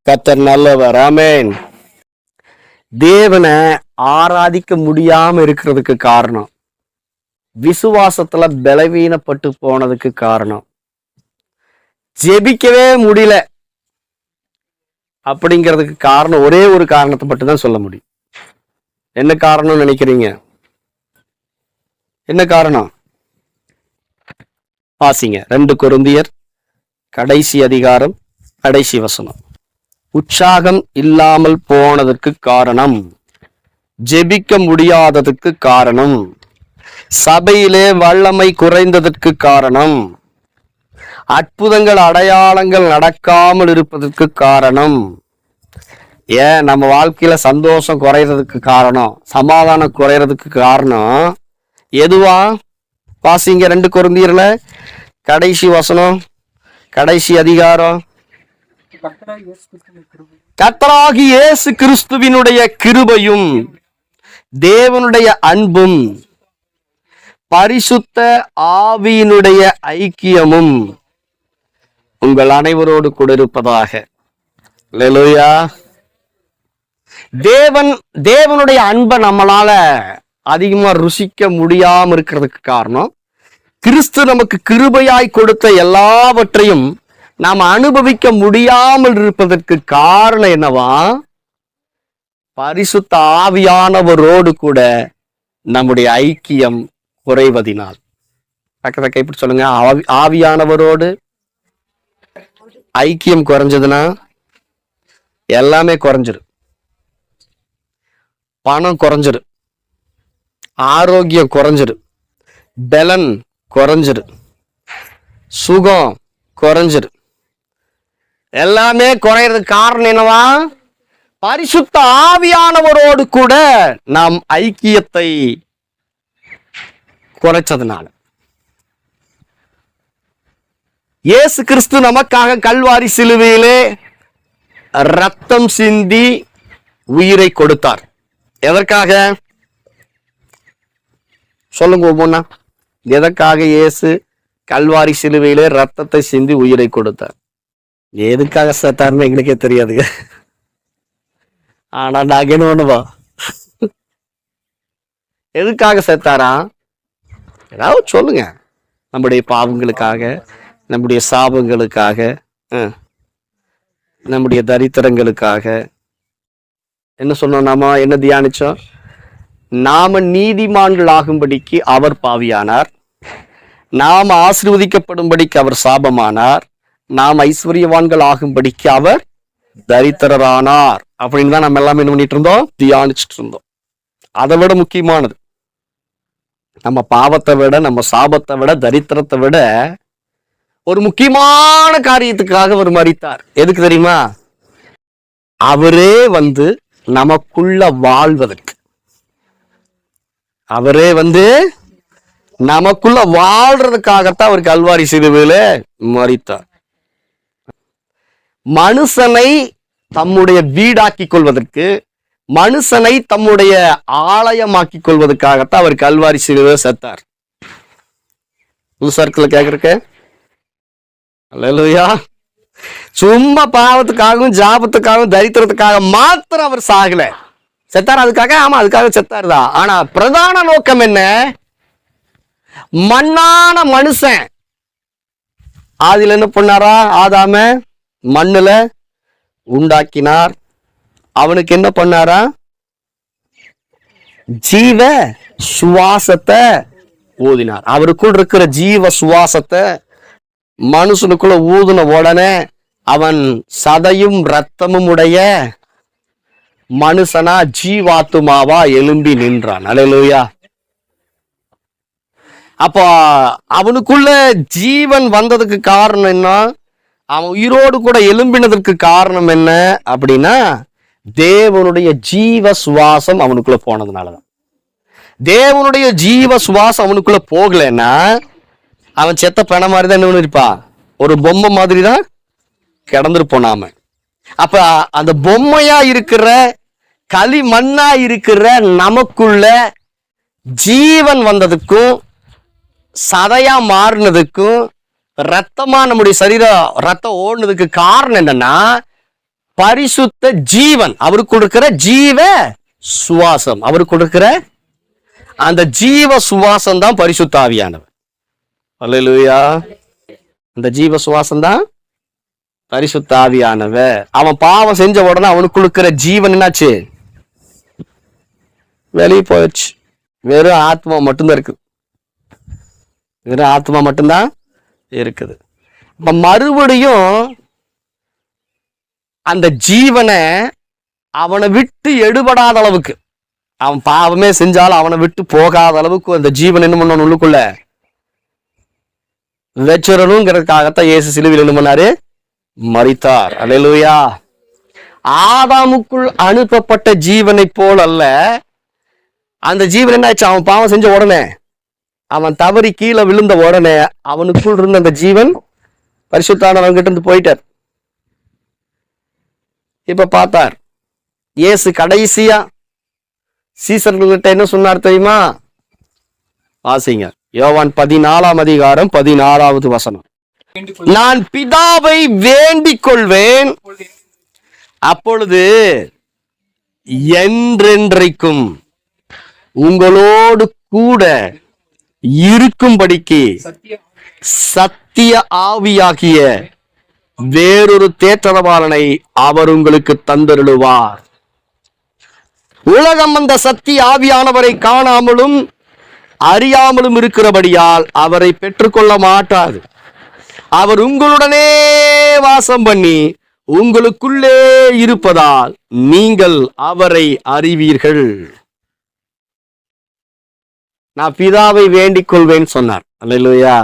கர்த்தர் நல்லவர். ஆமென். தேவனை ஆராதிக்க முடியாம இருக்கிறதுக்கு காரணம், விசுவாசத்துல பலவீனப்பட்டு போனதுக்கு காரணம், ஜெபிக்கவே முடியல அப்படிங்கிறதுக்கு காரணம், ஒரே ஒரு காரணத்தை மட்டும் தான் சொல்ல முடியும். என்ன காரணம் நினைக்கிறீங்க? என்ன காரணம்? வாசிங்க 2 கொரிந்தியர் கடைசி அதிகாரம் கடைசி வசனம். உற்சாகம் இல்லாமல் போனதற்கு காரணம், ஜெபிக்க முடியாததுக்கு காரணம், சபையிலே வல்லமை குறைந்ததற்கு காரணம், அற்புதங்கள் அடையாளங்கள் நடக்காமல் இருப்பதற்கு காரணம், ஏன் நம்ம வாழ்க்கையில சந்தோஷம் குறைறதுக்கு காரணம், சமாதானம் குறைறதுக்கு காரணம் எதுவா? வாசிங்க 2 கொரிந்தியர்ல கடைசி வசனம் கடைசி அதிகாரம். கர்த்தராகிய இயேசு கிறிஸ்துவினுடைய கிருபையும் தேவனுடைய அன்பும் பரிசுத்த ஆவியினுடைய ஐக்கியமும் உங்கள் அனைவரோடு கூட இருப்பதாக. அல்லேலூயா. தேவனுடைய அன்பை நம்மளால அதிகமா ருசிக்க முடியாம இருக்கிறதுக்கு காரணம், கிறிஸ்து நமக்கு கிருபையாய் கொடுத்த எல்லாவற்றையும் நாம் அனுபவிக்க முடியாமல் இருப்பதற்கு காரணம் என்னவா? பரிசுத்த ஆவியானவரோடு கூட நம்முடைய ஐக்கியம் குறைவதினால். பக்கத்தை கைப்பிடி சொல்லுங்க. ஆவியானவரோடு ஐக்கியம் குறைஞ்சதுன்னா எல்லாமே குறைஞ்சிரும். பணம் குறைஞ்சிரும், ஆரோக்கியம் குறைஞ்சிரும், பலன் குறைஞ்சிரும், சுகம் குறைஞ்சிரும். எல்லாமே குறையறதுக்கு காரணம் என்னவா? பரிசுத்த ஆவியானவரோடு கூட நாம் ஐக்கியத்தை குறைச்சதுனால. இயேசு கிறிஸ்து நமக்காக கல்வாரி சிலுவையிலே ரத்தம் சிந்தி உயிரை கொடுத்தார். எதற்காக சொல்லுங்க ஒவ்வொன்னா. எதற்காக இயேசு கல்வாரி சிலுவையிலே ரத்தத்தை சிந்தி உயிரை கொடுத்தார்? எதுக்காக செத்தாருன்னு எங்களுக்கே தெரியாது. ஆனா நாங்க என்ன பண்ணுவோம்? எதுக்காக செத்தாரா? ஏதாவது சொல்லுங்க. நம்முடைய பாவங்களுக்காக, நம்முடைய சாபங்களுக்காக, நம்முடைய தரித்திரங்களுக்காக. என்ன சொன்னோம்? நாம என்ன தியானிச்சோம்? நாம நீதிமான்கள் ஆகும்படிக்கு அவர் பாவியானார், நாம் ஆசீர்வதிக்கப்படும்படிக்கு அவர் சாபமானார், நாம் ஐஸ்வர்யவான்கள் ஆகும்படிக்கு அவர் தரித்திரரானார் அப்படின்னு தான் நம்ம எல்லாம் என்ன பண்ணிட்டு இருந்தோம்? தியானிச்சுட்டு இருந்தோம். அதை விட முக்கியமானது, நம்ம பாவத்தை விட, நம்ம சாபத்தை விட, தரித்திரத்தை விட ஒரு முக்கியமான காரியத்துக்காக அவர் மரித்தார். எதுக்கு தெரியுமா? அவரே நமக்குள்ள வாழ்வதற்கு. அவரே நமக்குள்ள வாழ்றதுக்காகத்தான் அவர் கல்வாரி சிலுவையில மரித்தார். மனுஷனை தம்முடைய வீடாக்கிக் கொள்வதற்கு, மனுஷனை தம்முடைய ஆலயமாக்கிக் கொள்வதற்காகத்தான் அவர் கல்வாரி சிலுவையில செத்தார். சர்க்கிள் கேக்குறக்க அல்லேலூயா. சும்மா பாவத்துக்காகவும் ஜாபத்துக்காகவும் தரித்திரத்துக்காக மாத்திரம் அவர் சாகல. செத்தார் அதுக்காக, ஆமா அதுக்காக செத்தாருதான். ஆனா பிரதான நோக்கம் என்ன? மண்ணான மனுஷன் ஆதில என்ன பண்ணாரா? ஆதாம மண்ணுல உண்டாக்கினார். அவனுக்கு என்ன பண்ணாரா? ஜீவ சுவாசத்தை ஊதினார். அவருக்குள் இருக்கிற ஜீவ சுவாசத்தை மனுஷனுக்குள்ள ஊதின உடனே அவன் சதையும் ரத்தமும் உடைய மனுஷனா ஜீவாத்துமாவா எழும்பி நின்றான். அல்லேலூயா. அப்போ அவனுக்குள்ள ஜீவன் வந்ததுக்கு காரணம் என்ன? அவன் உயிரோடு கூட எழும்பினதற்கு காரணம் என்ன அப்படின்னா, தேவனுடைய ஜீவ சுவாசம் அவனுக்குள்ள போனதுனாலதான். தேவனுடைய ஜீவ சுவாசம் அவனுக்குள்ள போகலன்னா அவன் செத்த பண மாதிரி தான் என்ன இருப்பா? ஒரு பொம்மை மாதிரி தான் கிடந்துருப்போம் நாம. அப்ப அந்த பொம்மையா இருக்கிற, களிமண்ணா இருக்கிற நமக்குள்ள ஜீவன் வந்ததுக்கும், சதையா மாறினதுக்கும், ரத்தமா நம்முடைய சரீரம் ரத்தம் ஓடுனதுக்கு காரணம் என்னன்னா, பரிசுத்த ஜீவன், அவருக்கு கொடுக்கிற ஜீவ சுவாசம், அவருக்கு கொடுக்கிற அந்த ஜீவ சுவாசம் தான் பரிசுத்த ஆவியானவர். அல்லேலூயா. அந்த ஜீவ சுவாசம் தான் பரிசுத்த ஆவியானவர். அவன் பாவம் செஞ்ச உடனே அவனுக்கு கொடுக்கிற ஜீவன் என்னாச்சு? வெளியே போயிடுச்சு. வெறும் ஆத்மா மட்டும்தான் இருக்குது. வெறும் ஆத்மா மட்டும்தான் இருக்குது. இப்ப மறுபடியும் அந்த ஜீவனை அவனை விட்டு எடுபடாத அளவுக்கு, அவன் பாவமே செஞ்சாலும் அவனை விட்டு போகாத அளவுக்கு அந்த ஜீவன் என்ன பண்ணணும்? உள்ளுக்குள்ள வச்சிடணுங்கிறதுக்காகத்தான் இயேசு சிலுவையில் என்ன பண்ணாரு? மரித்தார். அல்லேலூயா. ஆதாமுக்குள் அனுப்பப்பட்ட ஜீவனை போல் அல்ல. அந்த ஜீவன் என்ன ஆச்சு? அவன் பாவம் செஞ்ச உடனே, அவன் தவறி கீழே விழுந்த உடனே அவனுக்குள் இருந்த அந்த ஜீவன் பரிசுத்தானவன் கிட்ட இருந்து போயிட்டார். இப்ப பார்த்தார் இயேசு கடைசியா சீசர்கள்கிட்ட என்ன சொன்னார் தெரியுமா? வாசிங்க, யோவான் 14ஆம் அதிகாரம் 14வது வசனம். நான் பிதாவை வேண்டிக் கொள்வேன், அப்பொழுது என்றென்றைக்கும் உங்களோடு கூட இருக்கும்படிக்கு சத்திய ஆவியாகிய வேறொரு தேற்றரவாளனை அவர் உங்களுக்கு தந்தருளுவார். உலகம் அந்த சத்திய ஆவியானவரை காணாமலும் அறியாமலும் இருக்கிறபடியால் அவரை பெற்றுக்கொள்ள மாட்டாது. அவர் உங்களுடனே வாசம் பண்ணி உங்களுக்குள்ளே இருப்பதால் நீங்கள் அவரை அறிவீர்கள். நான் பிதாவை வேண்டிக் கொள்வேன் சொன்னார். அல்லேலூயா.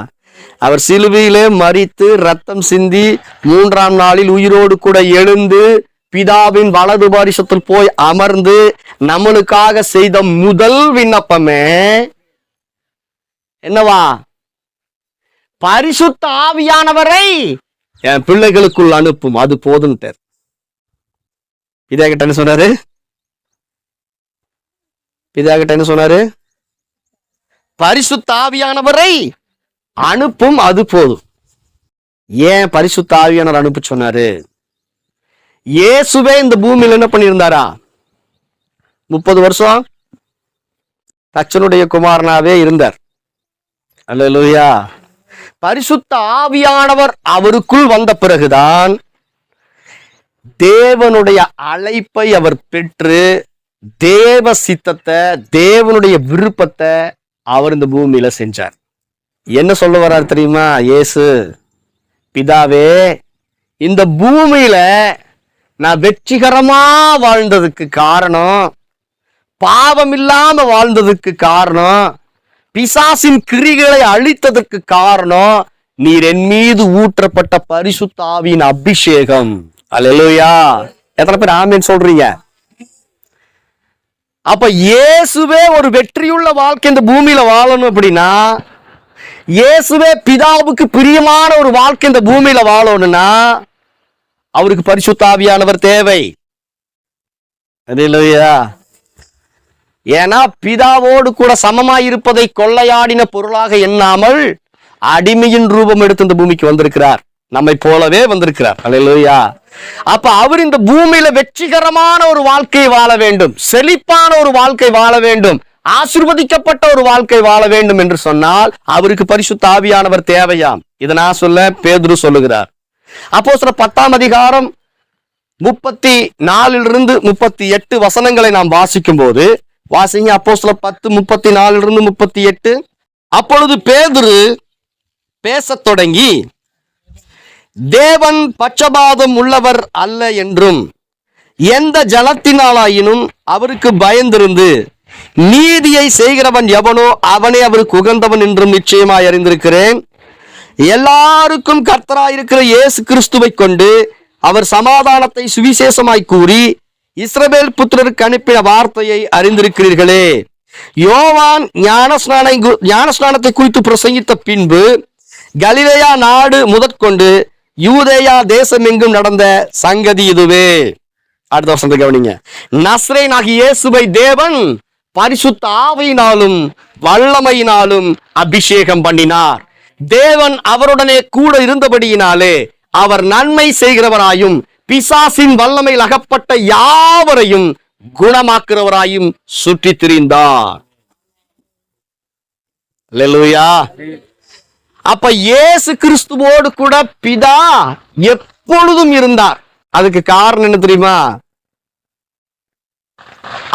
அவர் சிலுவையிலே மரித்து ரத்தம் சிந்தி 3ஆம் நாளில் உயிரோடு கூட எழுந்து பிதாவின் வலது பாரிசத்தில் போய் அமர்ந்து நம்மளுக்காக செய்த முதல் விண்ணப்பமே என்னவா? பரிசுத்த ஆவியானவரை என் பிள்ளைகளுக்குள் அனுப்பும், அது போதும்ட்டார். பிதா கிட்ட என்ன சொன்னாரு? பிதா கிட்ட என்ன சொன்னாரு? பரிசுத்த ஆவியானவரை அனுப்பும், அது போதும். ஏன் பரிசுத்த ஆவியானவர் அனுப்ப சொன்னாரு? இயேசுவே இந்த பூமியில் என்ன பண்ணியிருந்தாரா? 30 வருஷம் தச்சனுடைய குமாரனாவே இருந்தார். அல்லேலூயா. பரிசுத்த ஆவியானவர் அவருக்குள் வந்த பிறகுதான் தேவனுடைய அழைப்பை அவர் பெற்று தேவ சித்தத்தை, தேவனுடைய விருப்பத்தை அவர் இந்த பூமியில செஞ்சார். என்ன சொல்ல வர்றார் தெரியுமா இயேசு? பிதாவே, இந்த பூமியில நான் வெற்றிகரமா வாழ்ந்ததுக்கு காரணம், பாவம் இல்லாம வாழ்ந்ததுக்கு காரணம், பிசாசின் கிரிகளை அழித்ததற்கு காரணம் நீர் என் மீது ஊற்றப்பட்ட பரிசுத்த ஆவியின் அபிஷேகம். அல்லேலூயா. எத்தனை பேர் ஆமென் சொல்றீங்க? அப்ப இயேசுவே ஒரு வெற்றியுள்ள வாழ்க்கை இந்த பூமியில வாழணும் அப்படின்னா, இயேசுவே பிதாவுக்கு பிரியமான ஒரு வாழ்க்கை இந்த பூமியில வாழணும்னா அவருக்கு பரிசுத்த ஆவியானவர் தேவை. அல்லேலூயா. ஏன்னா பிதாவோடு கூட சமமாய் இருப்பதை கொள்ளையாடின பொருளாக எண்ணாமல் அடிமையின் ரூபம் எடுத்து இந்த பூமிக்கு வந்திருக்கிறார். நம்மை போலவே வந்திருக்கிறார். அல்லேலூயா. அப்ப அவர் இந்த பூமியில வெற்றிகரமான ஒரு வாழ்க்கை வாழ வேண்டும், செழிப்பான ஒரு வாழ்க்கை வாழ வேண்டும், ஆசீர்வதிக்கப்பட்ட ஒரு வாழ்க்கை வாழ வேண்டும் என்று சொன்னால் அவருக்கு பரிசுத்த ஆவியானவர் தேவையாம். இதை நான் சொல்ல, பேதுரு சொல்லுகிறார். அப்போஸ்தலர் 10ஆம் அதிகாரம் 34 38 வசனங்களை நாம் வாசிக்கும் போது, வாசிங்க அப்போஸ்தலர் 10 34 38. அப்பொழுது பேதுரு பேசத் தொடங்கி, தேவன் பட்சபாதம் உள்ளவர் அல்ல என்றும் எந்த ஜனத்தினாலாயினும் அவருக்கு பயந்திருந்து நீதியை செய்கிறவன் எவனோ அவனே அவருக்கு உகந்தவன் என்றும் நிச்சயமாய் அறிந்திருக்கிறேன். எல்லாருக்கும் கர்த்தராயிருக்கிற இயேசு கிறிஸ்துவை கொண்டு அவர் சமாதானத்தை சுவிசேஷமாய் கூறி இஸ்ரவேல் புத்திரருக்கு அனுப்பின வார்த்தையை அறிந்திருக்கிறீர்களே. யோவான் ஞானஸ்நானத்தை குறித்து பிரசங்கித்த பின்பு கலிலேயா நாடு முதற்கொண்டு யூதேயா தேசம் எங்கும் நடந்த சங்கதி இதுவே. அடுத்த வருஷத்தை கவனிங்க. நஸ்ரேனாகிய இயேசுவை தேவன் பரிசுத்த ஆவியினாலும் வல்லமையினாலும் அபிஷேகம் பண்ணினார். தேவன் அவருடனே கூட இருந்தபடியினாலே அவர் நன்மை செய்கிறவராயும் பிசாசின் வல்லமையில் அகப்பட்ட யாவரையும் குணமாக்குறவராயும் சுற்றி திரிந்தார். அல்லேலூயா. அப்ப இயேசு கிறிஸ்துவோடு கூட பிதா எப்பொழுதும் இருந்தார். அதுக்கு காரணம் என்ன தெரியுமா?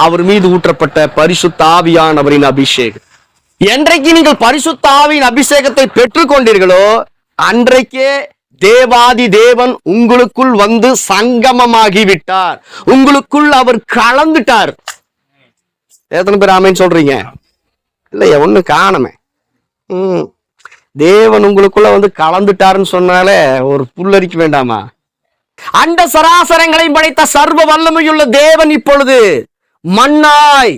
அவர் மீது ஊற்றப்பட்ட பரிசுத்த ஆவியானவரின் அபிஷேகம். என்றைக்கு நீங்கள் பரிசுத்த ஆவியின் அபிஷேகத்தை பெற்றுக் கொண்டீர்களோ அன்றைக்கே தேவாதி தேவன் உங்களுக்குள் வந்து சங்கமமாகி விட்டார். உங்களுக்குள் அவர் கலந்துட்டார். எத்தனை பேர் ஆமென் சொல்றீங்க? இல்லையா? ஒண்ணு காணமே. தேவன் உங்களுக்குள்ள வந்து கலந்துட்டாருன்னு சொன்னாலே ஒரு புல்லரிக்க வேண்டாமா? அண்ட சராசரங்களையும் படைத்த சர்வ வல்லமையுள்ள தேவன் இப்பொழுது மண்ணாய்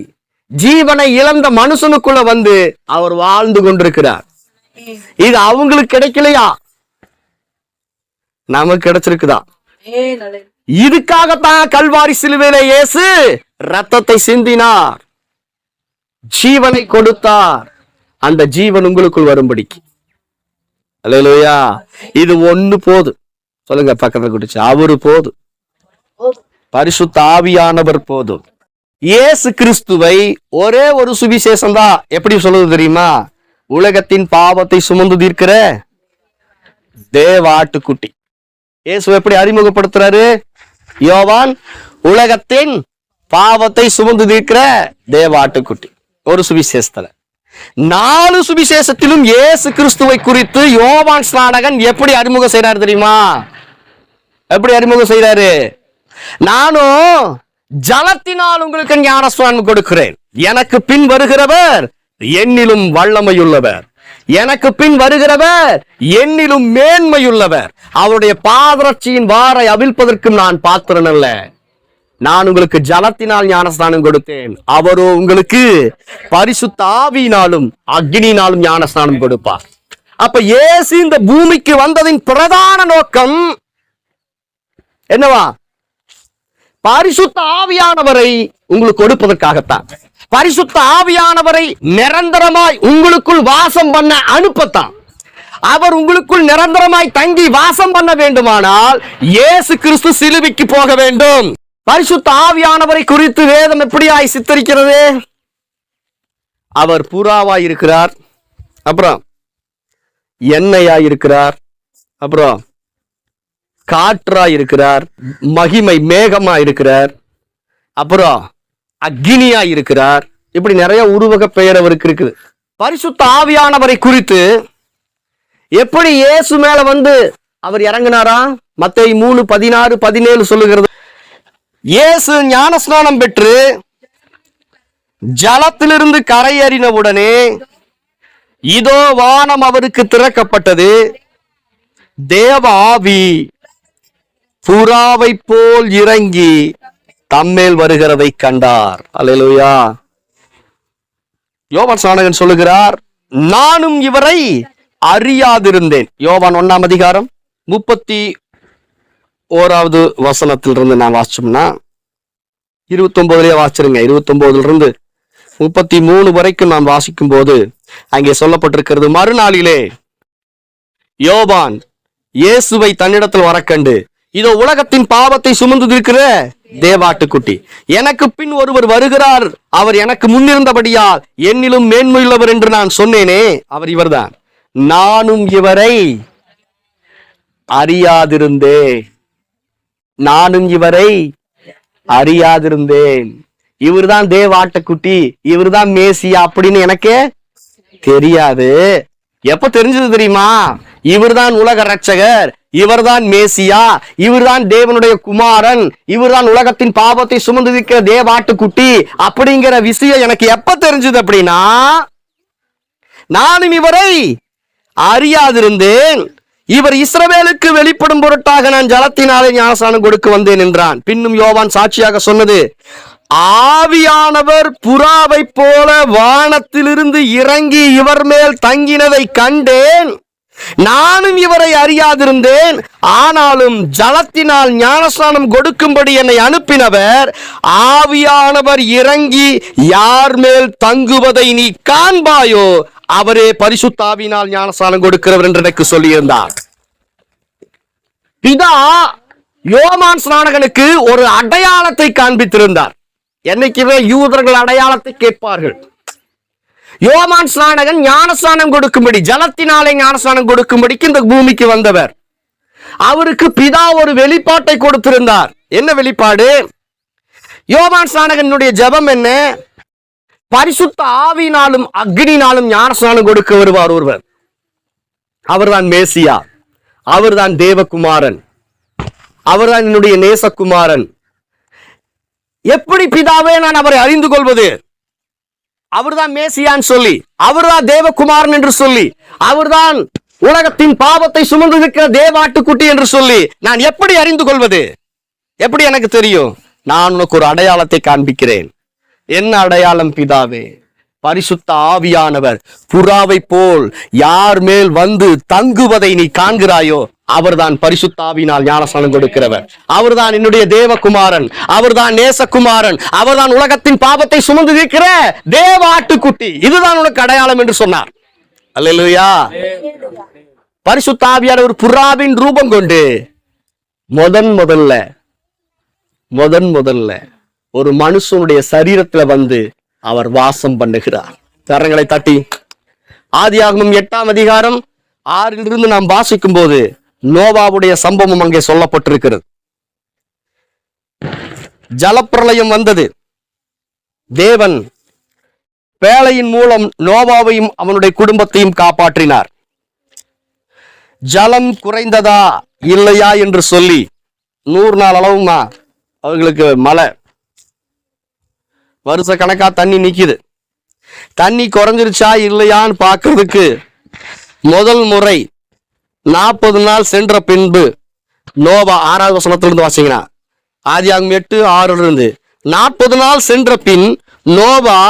ஜீவனை இழந்த மனுஷனுக்குள்ள வந்து அவர் வாழ்ந்து கொண்டிருக்கிறார். இது அவங்களுக்கு கிடைக்கலையா? நமக்கு கிடைச்சிருக்குதா? இதுக்காகத்தான் கல்வாரி சிலுவையிலே இயேசு ரத்தத்தை சிந்தினார், ஜீவனை கொடுத்தார். அந்த ஜீவன் உங்களுக்குள் வரும்படிக்கு. அல்லேலூயா. இது ஒண்ணு போதும். சொல்லுங்க பக்கத்துல குடிச்சு, அவரு போதும். பரிசுத்த ஆவியானவர் போதும். இயேசு கிறிஸ்துவை ஒரே ஒரு சுவிசேஷம் தான் எப்படி சொல்லுது தெரியுமா? உலகத்தின் பாவத்தை சுமந்து தீர்க்கிற தேவாட்டுக்குட்டி. இயேசு எப்படி அறிமுகப்படுத்துறாரு? யோவான், உலகத்தின் பாவத்தை சுமந்து தீர்க்கிற தேவாட்டுக்குட்டி. ஒரு சுவிசேஷத்துல 4 சுவிசேஷத்திலும் இயேசு கிறிஸ்துவை குறித்து யோவான் ஸ்நானகன் எப்படி அறிமுகம் செய்யறாரு தெரியுமா? எப்படி அறிமுகம் செய்யறாரு? நானும் ஜலத்தினால் உங்களுக்கு ஞானஸ்நானம் கொடுக்கிறேன், எனக்கு பின் வருகிறவர் என்னிலும் வல்லமையுள்ளவர், எனக்கு பின் வருகிறவர் என்னிலும் மேன்மையுள்ளவர், அவருடைய பாதரட்சியின் வாரை அவிழ்ப்பதற்கும் நான் பாத்திரன் அல்ல. நான் உங்களுக்கு ஜலத்தினால் ஞானஸ்நானம் கொடுத்தேன், அவரோ உங்களுக்கு பரிசுத்த ஆவியினாலும் அக்னியினாலும் ஞானஸ்நானம் கொடுப்பார். அப்ப இயேசு இந்த பூமிக்கு வந்ததின் பிரதான நோக்கம் என்னவா? பரிசுத்த ஆவியானவரை உங்களுக்கு கொடுப்பதற்காகத்தான். பரிசுத்த ஆவியானவரை நிரந்தரமாய் உங்களுக்குள் வாசம் பண்ண அனுப்பத்தான். அவர் உங்களுக்குள் நிரந்தரமாய் தங்கி வாசம் பண்ண வேண்டுமானால் இயேசு கிறிஸ்து சிலுவைக்கு போக வேண்டும். பரிசுத்த ஆவியானவரை குறித்து வேதம் எப்படியாய் சித்தரிக்கிறது? அவர் புறாவாய் இருக்கிறார், அப்புறம் எண்ணெயாய் இருக்கிறார், அப்புறம் காற்றாய் இருக்கிறார், மகிமை மேகமா இருக்கிறார், அப்புறம் அக்னியா இருக்கிறார். இப்படி நிறைய உருவக பெயர் அவருக்கு இருக்குது. பரிசுத்த ஆவியானவரை குறித்து எப்படி இயேசு மேல வந்து அவர் இறங்கினாரா? மத்தேயு 3:16-17 சொல்லுகிறது. இயேசு ஞானஸ்நானம் பெற்று ஜலத்திலிருந்து கரையேறின உடனே இதோ வானம் அவருக்கு திறக்கப்பட்டது, தேவ ஆவி புறாவை போல் இறங்கி தம்மேல் வருகிறதை கண்டார். அல்லேலூயா. யோவான் ஸ்நானகன் சொல்லுகிறார், நானும் இவரை அறியாதிருந்தேன். யோவான் 1:31 வசனத்திலிருந்து நான் வாசிச்சோம்னா 29 வாசிச்சிருங்க. 29 33 வரைக்கும் நான் வாசிக்கும் போது அங்கே சொல்லப்பட்டிருக்கிறது, மறுநாளிலே யோவான் இயேசுவை தன்னிடத்தில் வரக்கண்டு, இதோ உலகத்தின் பாவத்தை சுமந்து இருக்கிற தேவாட்டுக்குட்டி, எனக்கு பின் ஒருவர் வருகிறார், அவர் எனக்கு முன்னிருந்தபடியால் என்னிலும் மேன்மையுள்ளவர் என்று நான் சொன்னேனே, அவர் இவர்தான். நானும் இவரை அறியாதிருந்தேன். நானும் இவரை அறியாதிருந்தேன். இவர்தான் தேவாட்டுக்குட்டி, இவர்தான் மேசியா அப்படின்னு எனக்கே தெரியாது. எப்ப தெரிஞ்சது தெரியுமா? இவர்தான் உலக ரட்சகர், இவர்தான் மேசியா, இவர்தான் தேவனுடைய குமாரன், இவர்தான் உலகத்தின் பாவத்தை சுமந்து இருக்கிற தேவாட்டுக்குட்டி அப்படிங்கிற விஷயம் எனக்கு எப்ப தெரிஞ்சது அப்படின்னா, நானும் இவரை அறியாதிருந்தேன், இவர் இஸ்ரவேலுக்கு வெளிப்படும் பொருட்டாக நான் ஜலத்தினாலே ஞானஸ்நானம் கொடுக்க வந்தேன் என்றான். பின்னும் யோவான் சாட்சியாக சொன்னது, ஆவியானவர் புறாவை போல வானத்திலிருந்து இறங்கி இவர் மேல் தங்கினதை கண்டேன். நானும் இவரை அறியாதிருந்தேன், ஆனாலும் ஜலத்தினால் ஞானஸ்நானம் கொடுக்கும்படி என்னை அனுப்பினவர் ஆவியானவர் இறங்கி யார் மேல் தங்குவதை நீ காண்பாயோ அவரே பரிசுத்த ஆவியினால் ஞானஸ்நானம் கொடுக்கிறவர் என்று எனக்கு சொல்லியிருந்தார். பிதா யோவான் ஸ்நானகனுக்கு ஒரு அடையாளத்தை காண்பித்திருந்தார். என்னைக்குமே யூதர்கள் அடையாளத்தை கேட்பார்கள். யோவான் ஸ்நானகன் ஞானஸ்நானம் கொடுக்கும்படி, ஜலத்தினாலே ஞானஸ்நானம் கொடுக்கும்படிக்கு இந்த பூமிக்கு வந்தவர். அவருக்கு பிதா ஒரு வெளிப்பாட்டை கொடுத்திருந்தார். என்ன வெளிப்பாடு? யோவான் ஸ்நானகனுடைய ஜெபம் என்ன? பரிசுத்த ஆவியினாலும் அக்னினாலும் ஞானஸ்நானம் கொடுக்க வருவார் ஒருவர். அவர்தான் மேசியா, அவர்தான் தேவகுமாரன், அவர்தான் என்னுடைய நேசகுமாரன். எப்படி பிதாவே நான் அவரை அறிந்து கொள்வது? அவர்தான் மேசியான்னு சொல்லி, அவர்தான் தேவகுமாரன் என்று சொல்லி, அவர்தான் உலகத்தின் பாவத்தை சுமந்திருக்கிற தேவாட்டுக்குட்டி என்று சொல்லி நான் எப்படி அறிந்து கொள்வது? எப்படி எனக்கு தெரியும்? நான் உனக்கு ஒரு அடையாளத்தை காண்பிக்கிறேன். என்ன அடையாளம் பிதாவே? பரிசுத்த ஆவியானவர் புறாவை போல் யார் மேல் வந்து தங்குவதை நீ காண்கிறாயோ அவர்தான் பரிசுத்த ஆவியினால் ஞானஸ்நானம் கொடுக்கிறவர். அவர்தான் என்னுடைய தேவகுமாரன், அவர்தான் நேசகுமாரன், அவர்தான் உலகத்தின் பாவத்தை சுமந்து இருக்கிற தேவ ஆட்டுக்குட்டி. இதுதான் உனக்கு அடையாளம் என்று சொன்னார். அல்லேலூயா. பரிசுத்த ஆவியானவர் ஒரு புறாவின் ரூபம் கொண்டு முதல்ல ஒரு மனுஷனுடைய சரீரத்துல வந்து அவர் வாசம் பண்ணுகிறார். கரங்களை தட்டி ஆதியாகமம் 8ஆம் அதிகாரம் 6 நாம் வாசிக்கும் போது நோவாவுடைய சம்பவம் அங்கே சொல்லப்பட்டிருக்கிறது. ஜலப்பிரளயம் வந்தது. தேவன் பேழையின் மூலம் நோவாவையும் அவனுடைய குடும்பத்தையும் காப்பாற்றினார். ஜலம் குறைந்ததா இல்லையா என்று சொல்லி 100 நாள் அளவுமா அவர்களுக்கு மழை, வருஷ கணக்கா தண்ணி நிக்குது. தண்ணி குறைஞ்சிருச்சா இல்லையான்னு பார்க்கறதுக்கு முதல் முறை 40 நாள் சென்ற பின்பு நோவா 6வது வசனத்திலிருந்து வாசிங்கன்னா, ஆதியாகமம் 8:6 40 நாள் சென்ற பின் நோவா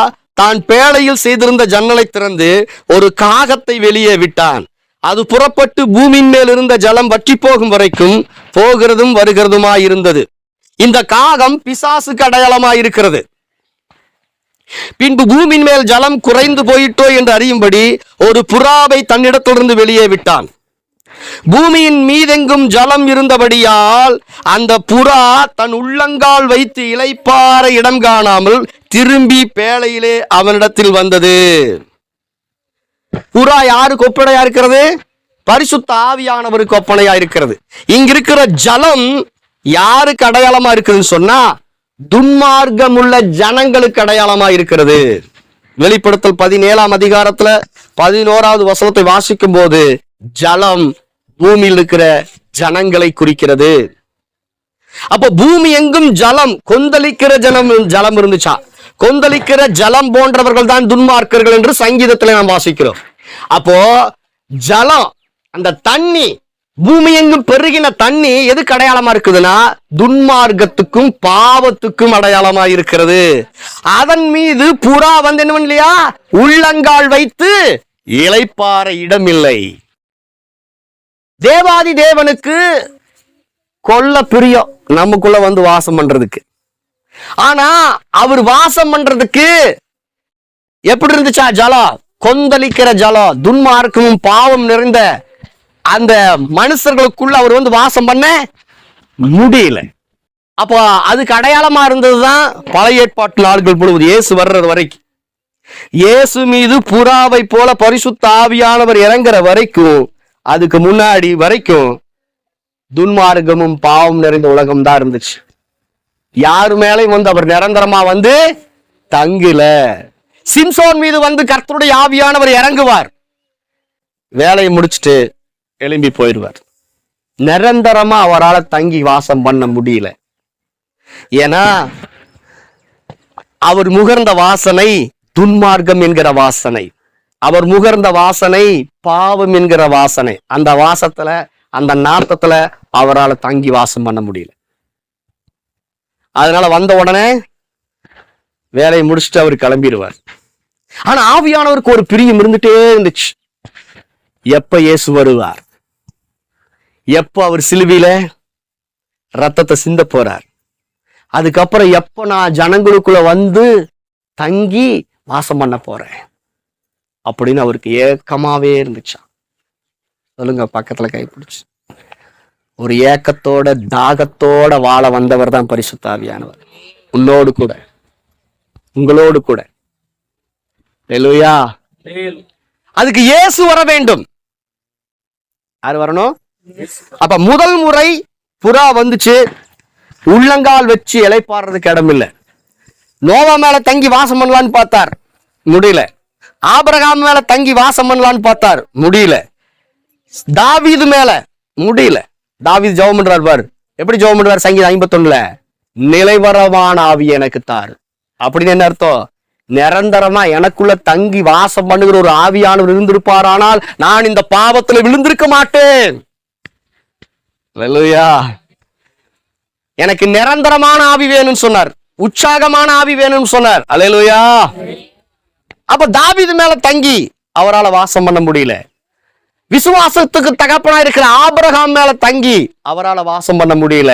தான் பேழையில் செய்திருந்த ஜன்னலை திறந்து ஒரு காகத்தை வெளியே விட்டான். அது புறப்பட்டு பூமியின் மேல் இருந்த ஜலம் வற்றி போகும் வரைக்கும் போகிறதும் வருகிறதுமாய் இருந்தது. இந்த காகம் பிசாசுக்கு அடையாளமாய் இருக்கிறது. பின்பு பூமியின் மேல் ஜலம் குறைந்து போயிட்டோ என்று அறியும்படி ஒரு புறாவை தன்னிடத்திலிருந்து வெளியே விட்டான். பூமியின் மீதெங்கும் ஜலம் இருந்தபடியால் அந்த புறா தன் உள்ளங்கால் வைத்து இளைப்பாற இடம் காணாமல் திரும்பி பேழையிலே அவனிடத்தில் வந்தது. புறா யாருக்கு ஒப்பனையா இருக்கிறது? பரிசுத்த ஆவியானவருக்கு ஒப்பனையா இருக்கிறது. இங்க இருக்கிற ஜலம் யாருக்கு அடையாளமா இருக்குதுன்னு சொன்னா, துன்மார்க்கம் உள்ள ஜனங்களுக்கு அடையாளமா இருக்கிறது. வெளிப்படுத்தல் 17ஆம் அதிகாரத்துல 11வது வசனத்தை வாசிக்கும் போது ஜலம் பூமியில் இருக்கிற ஜனங்களை குறிக்கிறது. அப்ப பூமி எங்கும் ஜலம், கொந்தளிக்கிற ஜலம் இருந்துச்சா? கொந்தளிக்கிற ஜலம் போன்றவர்கள் தான் துன்மார்க்கர்கள் என்று சங்கீதத்துல நாம் வாசிக்கிறோம். அப்போ ஜலம், அந்த தண்ணி, பூமி எங்கும் பெருகின தண்ணி எதுக்கு அடையாளமா இருக்குதுன்னா துன்மார்க்கத்துக்கும் பாவத்துக்கும் அடையாளமா இருக்கிறது. அதன் மீது புறா வந்து என்ன இல்லையா, உள்ளங்கால் வைத்து இளைப்பாற இடமில்லை. தேவாதி தேவனுக்கு கொல்ல பிரியம் நமக்குள்ள வந்து வாசம் பண்றதுக்கு. ஆனா அவர் வாசம் பண்றதுக்கு எப்படி இருந்துச்சா? ஜலம், கொந்தளிக்கிற ஜலம், துன்மார்க்கமும் பாவம் நிறைந்த அந்த மனுஷர்களுக்குள்ள அவர் வந்து வாசம் பண்ண முடியல. அப்போ அதுக்கு அடையாளமா இருந்ததுதான் பழைய ஏற்பாட்டு நாட்கள் முழுவதும் இயேசு வர்றது வரைக்கும். இயேசு மீது புறாவை போல பரிசுத்த ஆவியானவர் இறங்குற வரைக்கும், அதுக்கு முன்னாடி வரைக்கும் துன்மார்க்கமும் பாவம் நிறைந்த உலகம் தான் இருந்துச்சு. யாரு மேலையும் வந்து அவர் நிரந்தரமா வந்து தங்கல. சிம்சோன் மீது வந்து கர்த்தருடைய ஆவியானவர் இறங்குவார், வேலையை முடிச்சுட்டு எழும்பி போயிடுவார். நிரந்தரமா அவரால் தங்கி வாசம் பண்ண முடியல. ஏன்னா அவர் முகர்ந்த வாசனை துன்மார்க்கம் என்கிற வாசனை, அவர் முகர்ந்த வாசனை பாவம் என்கிற வாசனை. அந்த வாசத்துல, அந்த நாட்டத்துல அவரால் தங்கி வாசம் பண்ண முடியல. அதனால வந்த உடனே வேலையை முடிச்சுட்டு அவர் கிளம்பிடுவார். ஆனா ஆவியானவருக்கு ஒரு பிரியம் இருந்துட்டே இருந்துச்சு. எப்ப இயேசு வருவார், எப்ப அவர் சிலுவையில ரத்தத்தை சிந்த போறார், அதுக்கப்புறம் எப்ப நான் ஜனங்களுக்குள்ள வந்து தங்கி வாசம் பண்ண போறேன் அப்படின்னு அவருக்கு ஏக்கமாவே இருந்துச்சா? சொல்லுங்க, பக்கத்துல கைப்பிடிச்சு. ஒரு ஏக்கத்தோட தாகத்தோட வாழ வந்தவர் தான் பரிசுத்த ஆவியானவர். உன்னோடு கூட, உங்களோடு கூட. அல்லேலூயா. அதுக்கு இயேசு வர வேண்டும். யார் வரணும்? அப்ப முதல் முறை புறா வந்துச்சு, உள்ளங்கால் வச்சு இளைப்பாடுறதுக்கு இடம் இல்லை. நோவா மேல தங்கி வாசம் பண்ணலான்னு பார்த்தார், முடியல. ஆபிரகாம் மேல தங்கி வாசம் பண்ணலான்னு பார்த்தார், முடியல. தாவீது மேல முடியல. தாவீது ஜெபம் பண்றார் பாரு, எப்படி ஜெபம் பண்றார்? சங்கீதம் 51ல நிலைவரமான ஆவி எனக்கு தாரு. அப்படின்னு என்ன அர்த்தம்? நிரந்தரமா எனக்குள்ள தங்கி வாசம் பண்ணுகிற ஒரு ஆவியானவர் இருந்திருப்பார், ஆனால் நான் இந்த பாவத்துல விழுந்திருக்க மாட்டேன். அல்லேலூயா. எனக்கு நிரந்தரமான ஆவி வேணும்னு சொன்னார், உற்சாகமான ஆவி வேணும்னு சொன்னார். அல்லேலூயா. அப்ப தாவீது மேல தங்கி அவரால் வாசம் பண்ண முடியல. விசுவாசத்துக்கு தகப்பனா இருக்கிற ஆபிரகாம் மேல தங்கி அவரால் வாசம் பண்ண முடியல.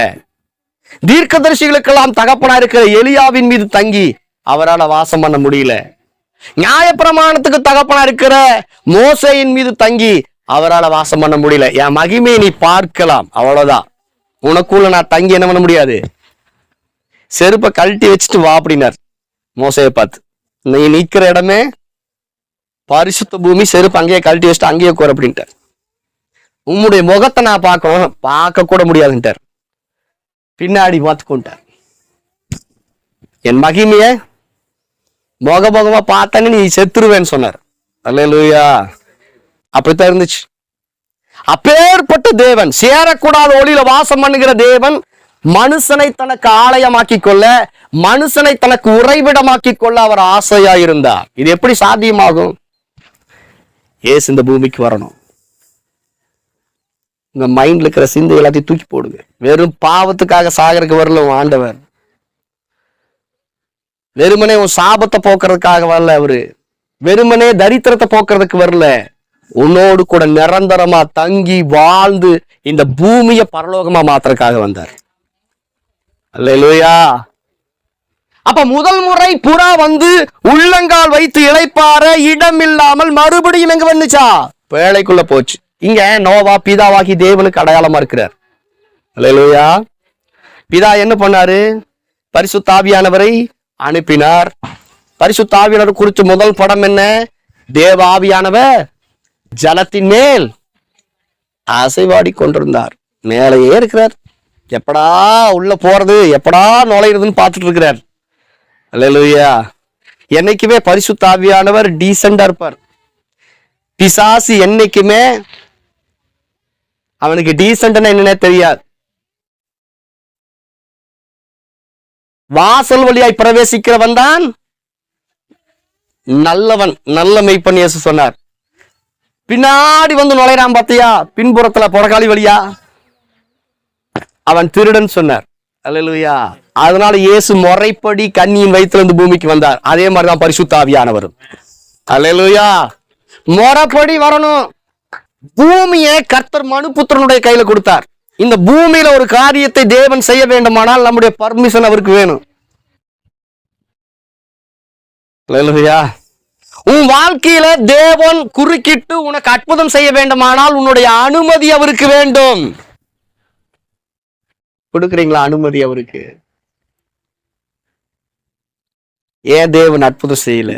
தீர்க்கதரிசிகளுக்கெல்லாம் தகப்பனா இருக்கிற எலியாவின் மீது தங்கி அவரால் வாசம் பண்ண முடியல. நியாயப்பிரமாணத்துக்கு தகப்பனா இருக்கிற மோசேயின் மீது தங்கி அவரால் வாசம் பண்ண முடியல. என் மகிமையை நீ பார்க்கலாம், அவ்வளவுதான். உனக்குள்ள நான் தங்கி என்ன பண்ண முடியாது. செருப்பை கழட்டி வச்சுட்டு வா அப்படின்னார் மோசையை பார்த்து. நீ நிக்கிற இடமே பரிசுத்த பூமி, செருப்பு அங்கேயே கழட்டி வச்சுட்டு அங்கேயே கோர் அப்படின்ட்டார். உம்முடைய முகத்தை நான் பார்க்கணும், பார்க்க கூட முடியாதுன்ட்டார். பின்னாடி பார்த்துக்கொண்டார். என் மகிமைய முகமுகமா பார்த்தன்னு நீ செத்துருவேன்னு சொன்னார். அல்லேலூயா. அப்படித்தான் இருந்துச்சு. அப்பேற்பட்ட தேவன், சேரக்கூடாத ஒளியில வாசம் பண்ணுகிற தேவன், மனுஷனை தனக்கு ஆலயமாக்கி கொள்ள, மனுஷனை தனக்கு உறைவிடமாக்கி கொள்ள அவர் ஆசையா இருந்தார். இது எப்படி சாத்தியமாகும்? ஏசு இந்த பூமிக்கு வரணும். உங்க மைண்ட்ல இருக்கிற சிந்தை எல்லாத்தையும் தூக்கி போடுங்க. வெறும் பாவத்துக்காக சாகருக்கு வரல உன் ஆண்டவர். வெறுமனே உன் சாபத்தை போக்குறதுக்காக வரல அவரு. வெறுமனே தரித்திரத்தை போக்குறதுக்கு வரல. உன்னோடு கூட நிரந்தரமா தங்கி வாழ்ந்து இந்த பூமியை பரலோகமா மாத்துறதுக்காக வந்தார். அல்லேலூயா. அப்ப முதல் முறை புறா வந்து உள்ளங்கால் வைத்து இளைப்பாற இடம் இல்லாமல் மறுபடியும் எங்க வந்துச்சா? பேழைக்குள்ள போச்சு. இங்க நோவா பிதாவாகி தேவனுக்கு அடையாளமா இருக்கிறார். அல்லேலூயா. பிதா என்ன பண்ணாரு? பரிசுத்த ஆவியானவரை அனுப்பினார். பரிசுத்த ஆவியானவர் குறித்து முதல் படம் என்ன? தேவ ஆவியானவர் ஜலத்தின் மேல் அசைவாடி கொண்டிருந்தார். மேலேயே இருக்கிறார். எப்படா உள்ள போறது, எப்படா நுழையிறதுன்னு பார்த்துட்டு இருக்கிறார். அல்லேலூயா. என்னைக்குமே பரிசுத்த ஆவியானவர் டீசெண்டா இருப்பார். பிசாசு என்னைக்குமே அவனுக்கு டீசென்ட்னா என்னன்னே தெரியாது. வாசல் வழியாய் பிரவேசிக்கிறவன் தான் நல்லவன், நல்ல மெய்ப்பன் இயேசு சொன்னார். பின்னாடி வந்து நுழைறான் பாத்தியா, பின்புறத்துல புறக்காலி வழியா, அவன் திருடன் சொன்னார். அல்லேலூயா. அதனால இயேசு முறைப்படி கன்னியின் வயித்துல இருந்து பூமிக்கு வந்தார். அதே மாதிரிதான் பரிசுத்த ஆவியானவர். அல்லேலூயா. முறைப்படி வரணும். பூமியை கர்த்தர் மனுபுத்திரனுடைய கையில கொடுத்தார். இந்த பூமியில ஒரு காரியத்தை தேவன் செய்ய வேண்டுமானால் நம்முடைய பர்மிஷன் அவருக்கு வேணும். அல்லேலூயா. உன் வாழ்க்கையில தேவன் குறுக்கிட்டு உனக்கு அற்புதம் செய்ய வேண்டுமானால் உன்னுடைய அனுமதி அவருக்கு வேண்டும். கொடுக்குறீங்களா அனுமதி அவருக்கு? ஏன் தேவன் அற்புதம் செய்யல?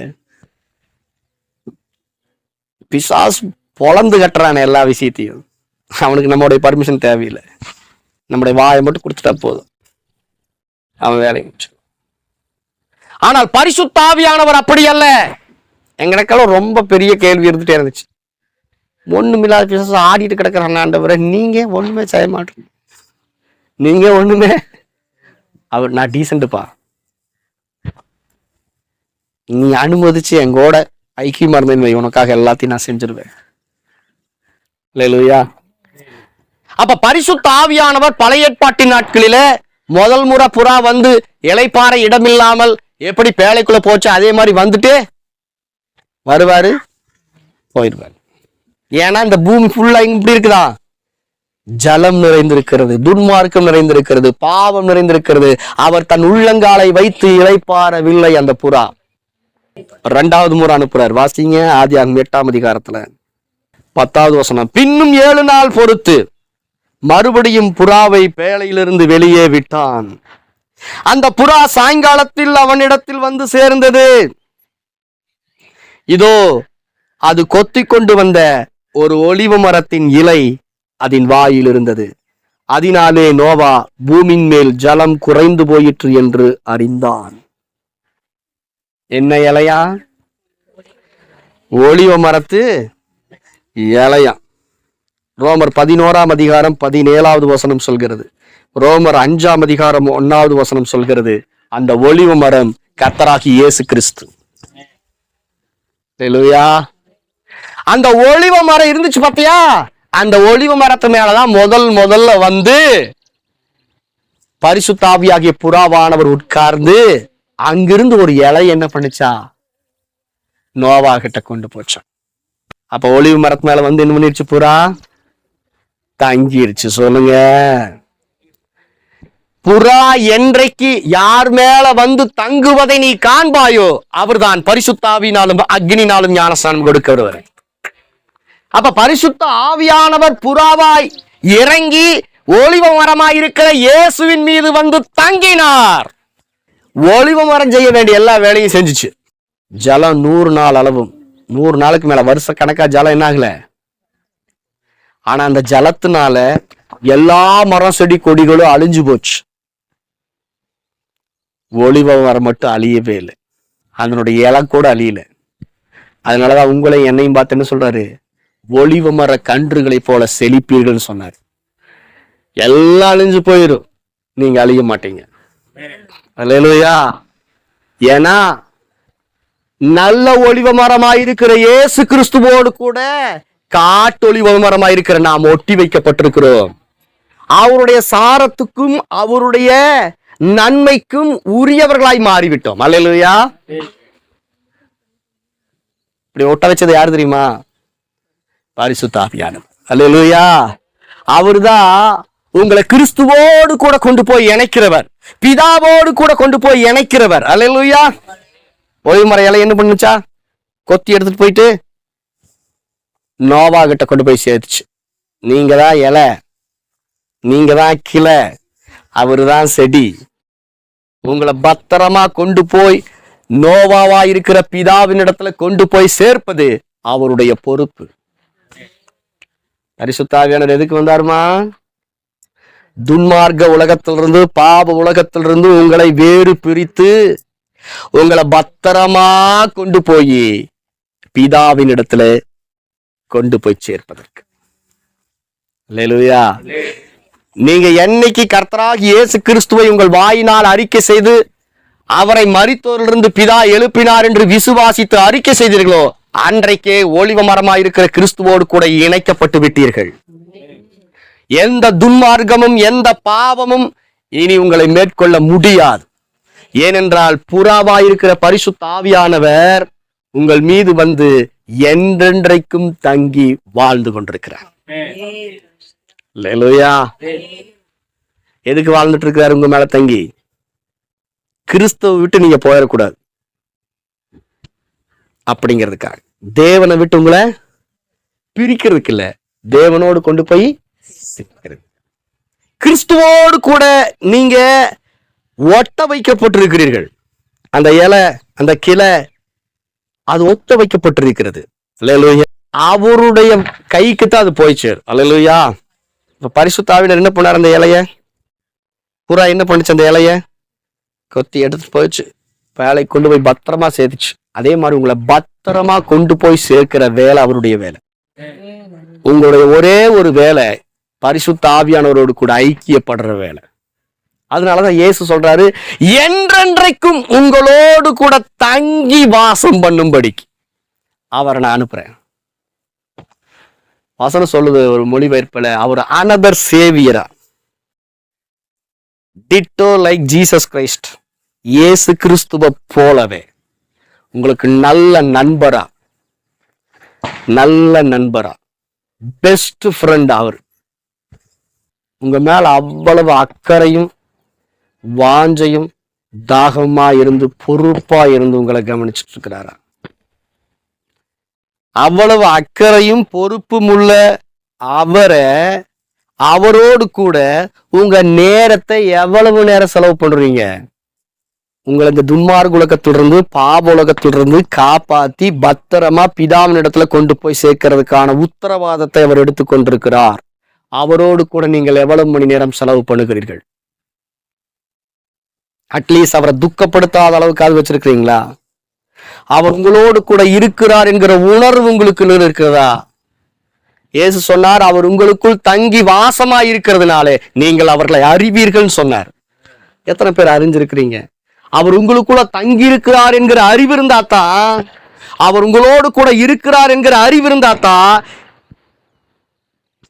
பிசாசு பொளந்து கட்டுறான எல்லா விஷயத்தையும். அவனுக்கு நம்மளுடைய பர்மிஷன் தேவையில்லை. நம்முடைய வாயை மட்டும் கொடுத்துட்டா போதும், அவன் வேலையை முடிச்சு. ஆனால் பரிசுத்த ஆவியானவர் அப்படி அல்ல. எங்களுக்கெல்லாம் ரொம்ப பெரிய கேள்வி இருந்துட்டே இருந்துச்சு. ஒண்ணுமில்லாத பிசாசு ஆடிட்டு கிடக்குறான் ஆண்டவரை, நீங்க ஒண்ணுமே செய்ய மாட்டீங்க, நீங்க ஒண்ணுமே. அவர் நான் டீசென்ட்பா, நீ அனுமதிச்சு எங்கூட ஐக்கியமா இருந்தேன், உனக்காக எல்லாத்தையும் நான் செஞ்சிருவேன். அல்லேலூயா. அப்ப பரிசுத்த ஆவியானவர் பழைய ஏற்பாட்டின் நாட்களில முதல் முறை புறா வந்து இளைப்பாற இடமில்லாமல் எப்படி பேழைக்குள்ள போச்சு அதே மாதிரி வந்துட்டு வருவாரு, போயிடுவாரு. ஏன்னா இந்த பூமி ஃபுல்லா இப்படி இருக்குதா? ஜலம் நிறைந்திருக்கிறது, துன்மார்க்கம் நிறைந்திருக்கிறது, பாவம் நிறைந்திருக்கிறது. அவர் தன் உள்ளங்காலை வைத்து இளைப்பாறவில்லை அந்த புறா. இரண்டாவது முறை அனுப்புறார். வாசிங்க ஆதியாகமம் 8ஆம் அதிகாரத்துல 10வது வசனம். பின்னும் 7 நாள் பொறுத்து மறுபடியும் புறாவை பேழையிலிருந்து வெளியே விட்டான். அந்த புறா சாயங்காலத்தில் அவனிடத்தில் வந்து சேர்ந்தது. இதோ அது கொத்தி கொண்டு வந்த ஒரு ஒலிவ மரத்தின் இலை அதன் வாயில் இருந்தது. அதனாலே நோவா பூமியின் மேல் ஜலம் குறைந்து போயிற்று என்று அறிந்தான். என்ன இலையா? ஒலிவ மரத்து இலையா. ரோமர் 11ஆம் அதிகாரம் 17வது வசனம் சொல்கிறது. ரோமர் 5ஆம் அதிகாரம் 1வது வசனம் சொல்கிறது, அந்த ஒலிவ மரம் கர்த்தராகிய இயேசு கிறிஸ்து. ஹல்லேலூயா. அந்த ஒலிவ மரம் இருந்துச்சு பாத்தியா? அந்த ஒலிவ மரத்து மேலதான் முதல்ல வந்து பரிசுத்த ஆவியாகிய புறாவானவர் உட்கார்ந்து அங்கிருந்து ஒரு இலை என்ன பண்ணுச்சா? நோவா கிட்ட கொண்டு போச்சான். அப்ப ஒலிவ மரத்து மேல வந்து என்ன பண்ணிருச்சு? புறா தங்கிருச்சு. சொல்லுங்க. புறா என்றைக்கு யார் மேல வந்து தங்குவதை நீ காண்பாயோ அவர்தான் பரிசுத்த ஆவியினாலும் அக்னினாலும் ஞானஸ்நானம் கொடுக்கிறவர். அப்ப பரிசுத்த ஆவியானவர் புறாவாய் இறங்கி ஒலிவ மரமாய் இருக்கிற இயேசுவின் மீது வந்து தங்கினார். ஒலிவ மரம் செய்ய வேண்டிய எல்லா வேலையும் செஞ்சுச்சு. ஜலம் 100 நாள் அளவும், 100 நாளுக்கு மேல வருஷ கணக்கா ஜலம் என்ன ஆகல. ஆனா அந்த ஜலத்தினால எல்லா மரம் செடி கொடிகளும் அழிஞ்சு போச்சு. ஒலிவ மரம் மட்டும் அழியவே இல்லை. அதனுடைய இலை கூட அழியல. அதனாலதான் உங்களை என்னையும் பார்த்து என்ன சொல்றாரு? ஒலிவ மர கன்றுகளை போல செழிப்பீர்கள் சொன்னார். எல்லாம் அழிஞ்சு போயிடும், நீங்க அழிய மாட்டீங்க. அல்லேலூயா. ஏன்னா நல்ல ஒலிவ மரமாயிருக்கிற இயேசு கிறிஸ்துவோடு கூட காட்டொலிவ மரமாயிருக்கிற நாம் ஒட்டி வைக்கப்பட்டிருக்கிறோம். அவருடைய சாரத்துக்கும் அவருடைய நன்மைக்கும் உரியவர்களாய் மாறிவிட்டோம். அல்லேலூயா. இப்படி ஒட்ட வச்சது யாரு தெரியுமா? பரிசுத்த ஆவியானவர். அல்லேலூயா. அவர்தான் உங்களை கிறிஸ்துவோடு கூட கொண்டு போய் இணைக்கிறவர், பிதாவோடு கூட கொண்டு போய் இணைக்கிறவர். அல்லேலூயா. ஒலிவ மர இலை என்ன பண்ணுச்சா? கொத்தி எடுத்துட்டு போயிட்டு நோவா கிட்ட கொண்டு போய் சேர்த்துச்சு. நீங்க தான் இலை, நீங்க தான் கிளை, அவரு தான் செடி. உங்களை பத்திரமா கொண்டு போய் நோவாவா இருக்கிற பிதாவின் இடத்துல கொண்டு போய் சேர்ப்பது அவருடைய பொறுப்பு. பரிசுத்த ஆவியானவர் எதுக்கு வந்தாருமா? துன்மார்க்க உலகத்திலிருந்து, பாப உலகத்திலிருந்து உங்களை வேறு பிரித்து உங்களை பத்திரமா கொண்டு போய் பிதாவின் இடத்துல கொண்டு போய் சேர்ப்பதற்கு. அல்லேலூயா. நீங்க என்னைக்கு கர்த்தராகிய இயேசு கிறிஸ்துவை உங்கள் வாயினால் அறிக்கை செய்து அவரை மரித்தோரிலிருந்து பிதா எழுப்பினார் என்று விசுவாசித்து அறிக்கை செய்தீர்களோ அன்றைக்கே ஒலிவ மரமாயிருக்கிற கிறிஸ்துவோடு கூட இணைக்கப்பட்டு விட்டீர்கள். எந்த துன்மார்க்கமும் எந்த பாவமும் இனி உங்களை மேற்கொள்ள முடியாது. ஏனென்றால் புறாவாயிருக்கிற பரிசுத்த ஆவியானவர் உங்கள் மீது வந்து என்றென்றைக்கும் தங்கி வாழ்ந்து கொண்டிருக்கிறார். அல்லேலூயா. எதுக்கு வாழ்ந்துட்டு இருக்கிறார் உங்க மேல தங்கி? கிறிஸ்துவை விட்டு நீங்க போயிடக்கூடாது அப்படிங்கிறதுக்காக. தேவனை விட்டு உங்களை பிரிக்கிறதுக்கு இல்ல, தேவனோடு கொண்டு போய் சேர்க்கிறது. கிறிஸ்துவோடு கூட நீங்க ஒட்ட வைக்கப்பட்டிருக்கிறீர்கள். அந்த இலை, அந்த கிளை, அது ஒட்ட வைக்கப்பட்டிருக்கிறது. அல்லேலூயா. அவருடைய கைக்கு தான் அது போயிச்சு. அல்லேலூயா. பரிசுத்த ஆவியானவர் என்ன பண்ணார்? அந்த இலைய புறா என்ன பண்ணுச்சு? அந்த இலைய கொத்தி எடுத்துட்டு போயிடுச்சு, வேலை கொண்டு போய் பத்திரமா சேர்த்துச்சு. அதே மாதிரி உங்களை பத்திரமா கொண்டு போய் சேர்க்கிற வேலை அவருடைய வேலை. உங்களுடைய ஒரே ஒரு வேலை பரிசுத்த ஆவியானவரோடு கூட ஐக்கியப்படுற வேலை. அதனாலதான் இயேசு சொல்றாரு, என்றென்றைக்கும் உங்களோடு கூட தங்கி வாசம் பண்ணும்படிக்கு அவரை நான் அனுப்புறேன். வசனம் சொல்லுது ஒரு மொழிபெயர்ப்புல, அவர் அனதர் சேவியரா, டிட்டோ லைக் ஜீசஸ் கிரைஸ்ட், இயேசு கிறிஸ்துவ போலவே உங்களுக்கு நல்ல நண்பரா பெஸ்ட் ஃப்ரெண்ட் அவர். உங்க மேல அவ்வளவு அக்கறையும் வாஞ்சையும் தாகமா இருந்து பொறுப்பா இருந்து உங்களை கவனிச்சுட்டு இருக்கிறாரா? அவ்வளவு அக்கறையும் பொறுப்பும் உள்ள அவரை அவரோடு கூட உங்க நேரத்தை எவ்வளவு நேரம் செலவு பண்றீங்க? உங்களை இந்த துன்மார்க்க உலகத்திலிருந்து பாப உலகத்திலிருந்து காப்பாத்தி பத்திரமா பிதாவின் இடத்துல கொண்டு போய் சேர்க்கறதுக்கான உத்தரவாதத்தை அவர் எடுத்துக்கொண்டிருக்கிறார். அவரோடு கூட நீங்கள் எவ்வளவு மணி நேரம் செலவு பண்ணுகிறீர்கள்? அட்லீஸ்ட் அவரை துக்கப்படுத்தாத அளவுக்காவது வச்சிருக்கிறீங்களா? அவர் உங்களோடு கூட இருக்கிறார் என்கிற உணர்வு உங்களுக்கு இருக்கிறதா? இயேசு சொன்னார், அவர் உங்களுக்குள் தங்கி வாசமா இருக்கிறதுனாலே நீங்கள் அவர்களை அறிவீர்கள் சொன்னார். எத்தனை பேர் அறிஞ்சிருக்கிறீங்க? அவர் உங்களுக்குள்ள தங்கி இருக்கிறார் என்கிற அறிவு இருந்தாத்தான், அவர் உங்களோடு கூட இருக்கிறார் என்கிற அறிவு இருந்தாத்தான்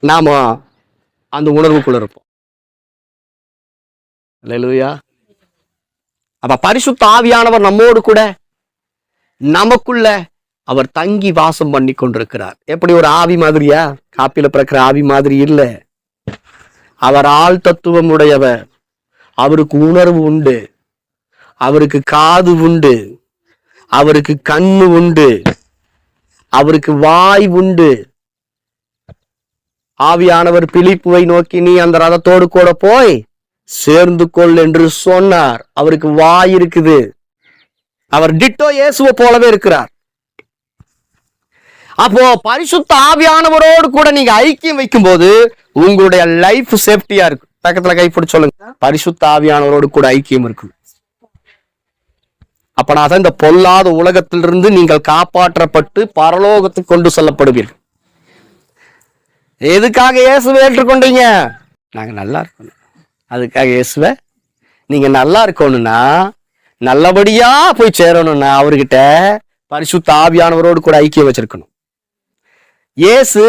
நாம அந்த உணர்வுக்குள்ள இருப்போம். அல்லேலூயா. அப்ப பரிசுத்த ஆவியானவர் நம்மோடு கூட நமக்குள்ள அவர் தங்கி வாசம் பண்ணி கொண்டிருக்கிறார். எப்படி ஒரு ஆவி மாதிரியா? காப்பில பிறக்கிற ஆவி மாதிரி இல்ல. அவர் ஆள் தத்துவம் உடையவர். அவருக்கு உணர்வு உண்டு, அவருக்கு காது உண்டு, அவருக்கு கண்ணு உண்டு, அவருக்கு வாய் உண்டு. ஆவியானவர் பிலிப்புவை நோக்கி நீ அந்த ரதத்தோடு கூட போய் சேர்ந்து கொள் என்று சொன்னார். அவருக்கு வாய் இருக்குது. அவர் டிட்டோ இயேசுவை போலவே இருக்கிறார். அப்போ பரிசுத்த ஆவியானவரோடு கூட நீங்க ஐக்கியம் வைக்கும் போது உங்களுடைய லைஃப் சேஃப்டியா இருக்கு. பக்கத்துல கைப்பிடி சொல்லுங்க, பரிசுத்த ஆவியானவரோடு கூட ஐக்கியம் இருக்கு. அப்பனாதான் இந்த பொல்லாத உலகத்திலிருந்து நீங்கள் காப்பாற்றப்பட்டு பரலோகத்துக்கு கொண்டு செல்லப்படுவீர்கள். எதுக்காக இயேசுவை ஏற்றுக்கொண்டீங்க? நாங்க நல்லா இருக்கணும். அதுக்காக இயேசுவை நீங்க நல்லா இருக்கணும்னா, நல்லபடியா போய் சேரணும்னா அவர்கிட்ட பரிசுத்த ஆவியானவரோடு கூட ஐக்கியம் வச்சிருக்கணும். இயேசு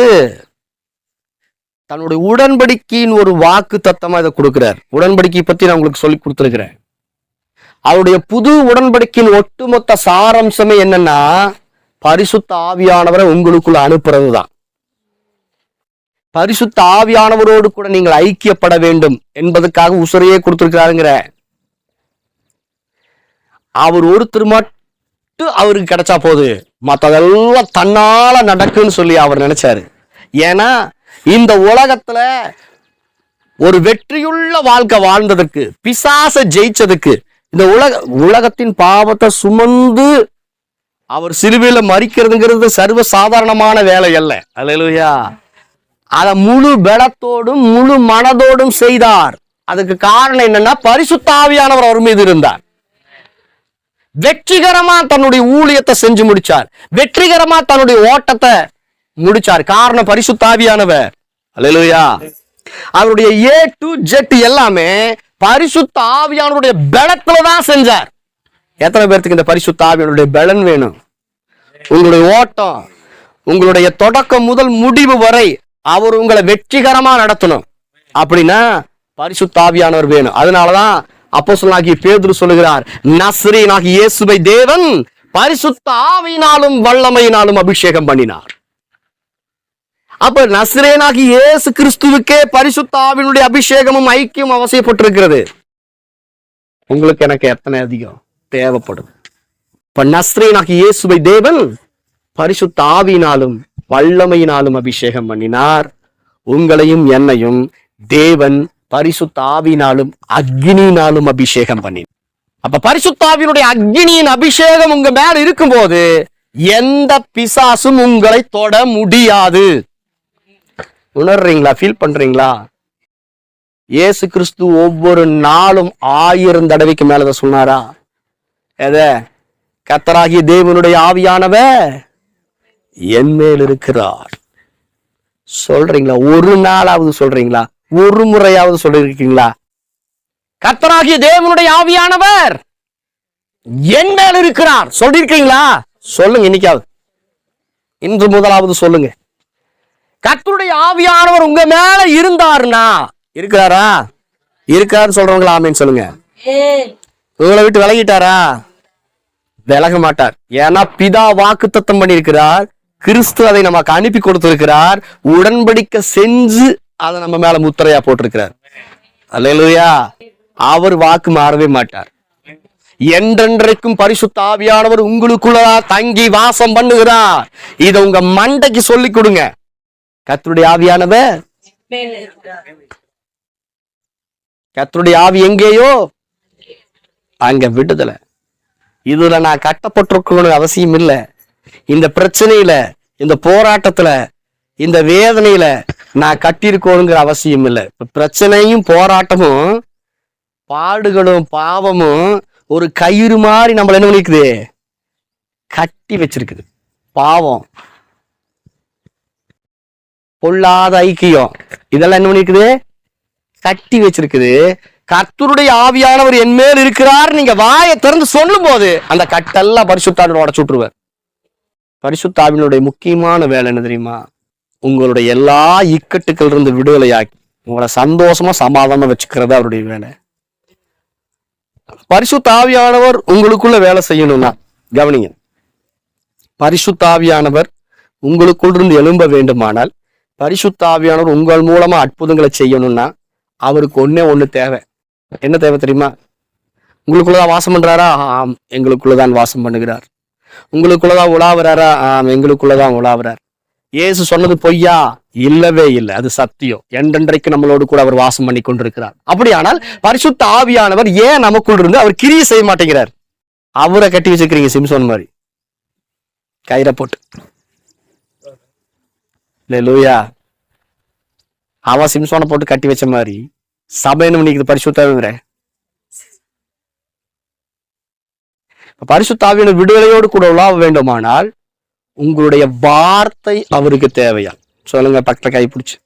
தன்னுடைய உடன்படிக்கையின் ஒரு வாக்கு தத்தமா இதை கொடுக்கிறார். உடன்படிக்கை பத்தி நான் உங்களுக்கு சொல்லி கொடுத்துருக்கிறேன். அவருடைய புது உடன்படிக்கையின் ஒட்டுமொத்த சாராம்சமே என்னன்னா, பரிசுத்த ஆவியானவரை உங்களுக்குள்ள அனுப்புறது தான். பரிசுத்த ஆவியானவரோடு கூட நீங்கள் ஐக்கியப்பட வேண்டும் என்பதற்காக உசுரையே கொடுத்திருக்கிறாருங்கிற. அவர் ஒருத்தர் மட்டும் அவருக்கு கிடைச்சா போது மற்றதெல்லாம் தன்னால நடக்குன்னு சொல்லி அவர் நினைச்சாரு. ஏன்னா இந்த உலகத்துல ஒரு வெற்றியுள்ள வாழ்க்கை வாழ்ந்ததுக்கு, பிசாசை ஜெயிச்சதுக்கு, இந்த உலகத்தின் பாவத்தை சுமந்து அவர் சிலுவையில மரிக்கிறதுங்கிறது சர்வ சாதாரணமான வேலை அல்ல. அல்லேலூயா. அத முழு பலத்தோடும் முழு மனதோடும் செய்தார். அதுக்கு காரணம் என்னன்னா, பரிசுத்த ஆவியானவர் அவர் மீது இருந்தார். வெற்றிகரமா தன்னுடைய ஊழியத்தை செஞ்சு முடிச்சார். வெற்றிகரமா தன்னுடைய ஓட்டத்தை முடிச்சார். காரணம் பரிசுத்த ஆவியானவர். அல்லேலூயா. அவருடைய A to Z எல்லாமே பரிசுத்த ஆவியானவருடைய பலத்துலதான் செஞ்சார். எத்தனை பேர்த்துக்கு இந்த பரிசுத்த ஆவியானவருடைய பலன் வேணும்? உங்களுடைய ஓட்டம், உங்களுடைய தொடக்கம் முதல் முடிவு வரை அவர் உங்களை வெற்றிகரமா நடத்தணும் அப்படின்னா பரிசுத்த ஆவியானவர் வேணும். அதனாலதான் அப்போஸ்தலனாகிய பேதுரு சொல்லுகிறார், நசரேயனாகிய இயேசுவை தேவன் பரிசுத்த ஆவியினாலும் வல்லமையினாலும் அபிஷேகம் பண்ணினார். அப்ப நசரேயனாகிய இயேசு கிறிஸ்துவுக்கே பரிசுத்த ஆவியினுடைய அபிஷேகமும் ஐக்கியம் அவசியப்பட்டிருக்கிறது. உங்களுக்கு எனக்கு எத்தனை அதிகம் தேவைப்படுது? இப்ப நசரேயனாகிய இயேசுவை தேவன் பரிசுத்த ஆவியினாலும் வல்லமையினாலும் அபிஷேகம் பண்ணினார். உங்களையும் என்னையும் தேவன் பரிசுத்த ஆவியினாலும் அக்னியினாலும் அபிஷேகம் பண்ணினார். அப்ப பரிசுத்த ஆவியினுடைய அக்னியின் அபிஷேகம் உங்க மேல இருக்கும்போது எந்த பிசாசும் உங்களை தொட முடியாது. உணர்றீங்களா? ஃபீல் பண்றீங்களா? இயேசு கிறிஸ்து ஒவ்வொரு நாளும் 1000 தடவைக்கு மேல சொன்னாரா? எத? கர்த்தராகிய தேவனுடைய ஆவியானவர் என் மேல் இருக்கிறார். சொல்றீங்களா? ஒரு நாளாவது சொல்றீங்களா? ஒரு முறையாவது சொல்லிருக்கீங்களா? கர்த்தராகிய தேவனுடைய ஆவியானவர் என் மேல் இருக்கிறார் சொல்லிருக்கீங்களா? சொல்லுங்க. இன்னைக்காவது, இன்று முதலாவது சொல்லுங்க. கர்த்தருடைய ஆவியானவர் உங்க மேல இருந்தாருன்னா, இருக்கிறாரா? இருக்காருன்னு சொல்றவங்களா ஆமேன்னு சொல்லுங்க. உங்களை விட்டு விலகிட்டாரா? விலக மாட்டார். ஏன்னா பிதா வாக்குத்தத்தம் பண்ணியிருக்கிறார். கிறிஸ்து அதை நமக்கு அனுப்பி கொடுத்திருக்கிறார். உடன்படிக்கை செஞ்சு அதை நம்ம மேல முத்திரையா போட்டிருக்கிறார். அல்லேலூயா. அவர் வாக்கு மாறவே மாட்டார். என்றென்றைக்கும் பரிசுத்த ஆவியானவர் உங்களுக்குள்ள தங்கி வாசம் பண்ணுகிறார். இதை உங்க மண்டைக்கு சொல்லி கொடுங்க. கர்த்தருடைய ஆவியானவர் கர்த்தருடைய ஆவி எங்கேயோ அங்க விடுதலை. இதுல நான் கட்டப்பட்டிருக்கணும் அவசியம் இல்லை. இந்த பிரச்சனையில, இந்த போராட்டத்துல, இந்த வேதனையில நான் கட்டியிருக்கணுங்கிற அவசியம் இல்லை. பிரச்சனையும் போராட்டமும் பாடுகளும் பாவமும் ஒரு கயிறு மாதிரி நம்மள என்ன பண்ணிக்குது, கட்டி வச்சிருக்குது. பாவம், பொல்லாத ஐக்கியம், இதெல்லாம் என்ன பண்ணிருக்குது, கட்டி வச்சிருக்குது. கர்த்தருடைய ஆவியானவர் என் மேல் இருக்கிறார் நீங்க வாயை திறந்து சொல்லும் போது அந்த கட்டெல்லாம் பரிசுத்தாவியோட உடைச்சு விட்டுருவார். பரிசுத்தாவினுடைய முக்கியமான வேலை என்ன தெரியுமா? உங்களுடைய எல்லா இக்கட்டுகள் இருந்து விடுதலையாக்கி உங்களை சந்தோஷமா சமாதானமா வச்சுக்கிறது அவருடைய வேலை. பரிசுத்தாவியானவர் உங்களுக்குள்ள வேலை செய்யணும்னா கவனிங்க, பரிசுத்தாவியானவர் உங்களுக்குள் இருந்து எழும்ப வேண்டுமானால், பரிசுத்தாவியானவர் உங்கள் மூலமா அற்புதங்களை செய்யணும்னா அவருக்கு ஒண்ணு தேவை. என்ன தேவை தெரியுமா? உங்களுக்குள்ளதான் வாசம் பண்றாரா? ஆம், எங்களுக்குள்ளதான் வாசம் பண்ணுகிறார். உங்களுக்குள்ளதான் உலாவுறாரா? ஆம், எங்களுக்குள்ளதான் உலாவுறார். இயேசு சொன்னது பொய்யா? இல்லவே இல்லை, அது சத்தியம். என்றென்றைக்கு நம்மளோடு கூட அவர் வாசம் பண்ணி கொண்டிருக்கிறார். அப்படியானால் பரிசுத்த ஆவியானவர் ஏன் நமக்குள் இருந்து அவர் கிரியை செய்ய மாட்டேங்கிறார்? அவரை கட்டி வச்சுக்கிறீங்க சிம்சோன் மாதிரி கயிறை போட்டு. லூயா, அவன் சிம்சோனை போட்டு கட்டி வச்ச மாதிரி சபைன்னு நினைக்குது பரிசுத்தாவிங்கிற. பரிசுத்தாவியான விடுதலையோடு கூட உலாவ வேண்டுமானால் உங்களுடைய வார்த்தை அவருக்கு தேவையா? சொல்லுங்க, பக்கத்துல கை பிடிச்சு.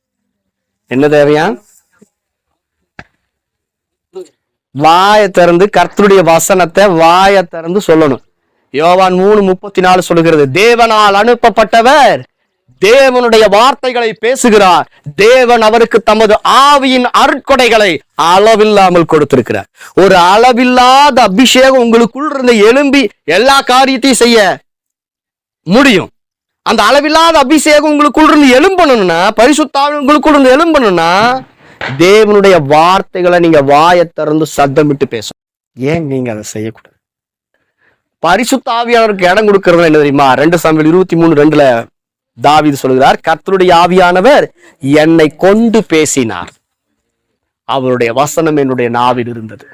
என்ன தேவையா? வாயை திறந்து கர்த்தருடைய வசனத்தை வாயை திறந்து சொல்லணும். யோவான் 3:34 சொல்லுகிறது, தேவனால் அனுப்பப்பட்டவர் தேவனுடைய வார்த்தைகளை பேசுகிறார். தேவன் அவருக்கு தமது ஆவியின் அருட்கொடைகளை அளவில்லாமல் கொடுத்திருக்கிறார். ஒரு அளவில்லாத அபிஷேகம் உங்களுக்குள் இருந்த எழும்பி எல்லா காரியத்தையும் செய்ய முடியும். அந்த அளவில்லாத அபிஷேகம் உங்களுக்குள் இருந்து எழும்பணும்னா, பரிசுத்த ஆவி உங்களுக்குள் இருந்து எழும்பணும்னா, தேவனுடைய வார்த்தைகளை நீங்க வாயை திறந்து சத்தமிட்டு பேசணும். ஏன் நீங்க அதை செய்யக்கூடாது? பரிசுத்த ஆவியானவருக்கு இடம் கொடுக்கறது என்ன தெரியுமா? 2 சாமுவேல் 23:2 தாவீது சொல்கிறார், கர்த்தருடைய ஆவியானவர் என்னை கொண்டு பேசினார், அவருடைய வசனம் என்னுடைய நாவில் இருந்தது.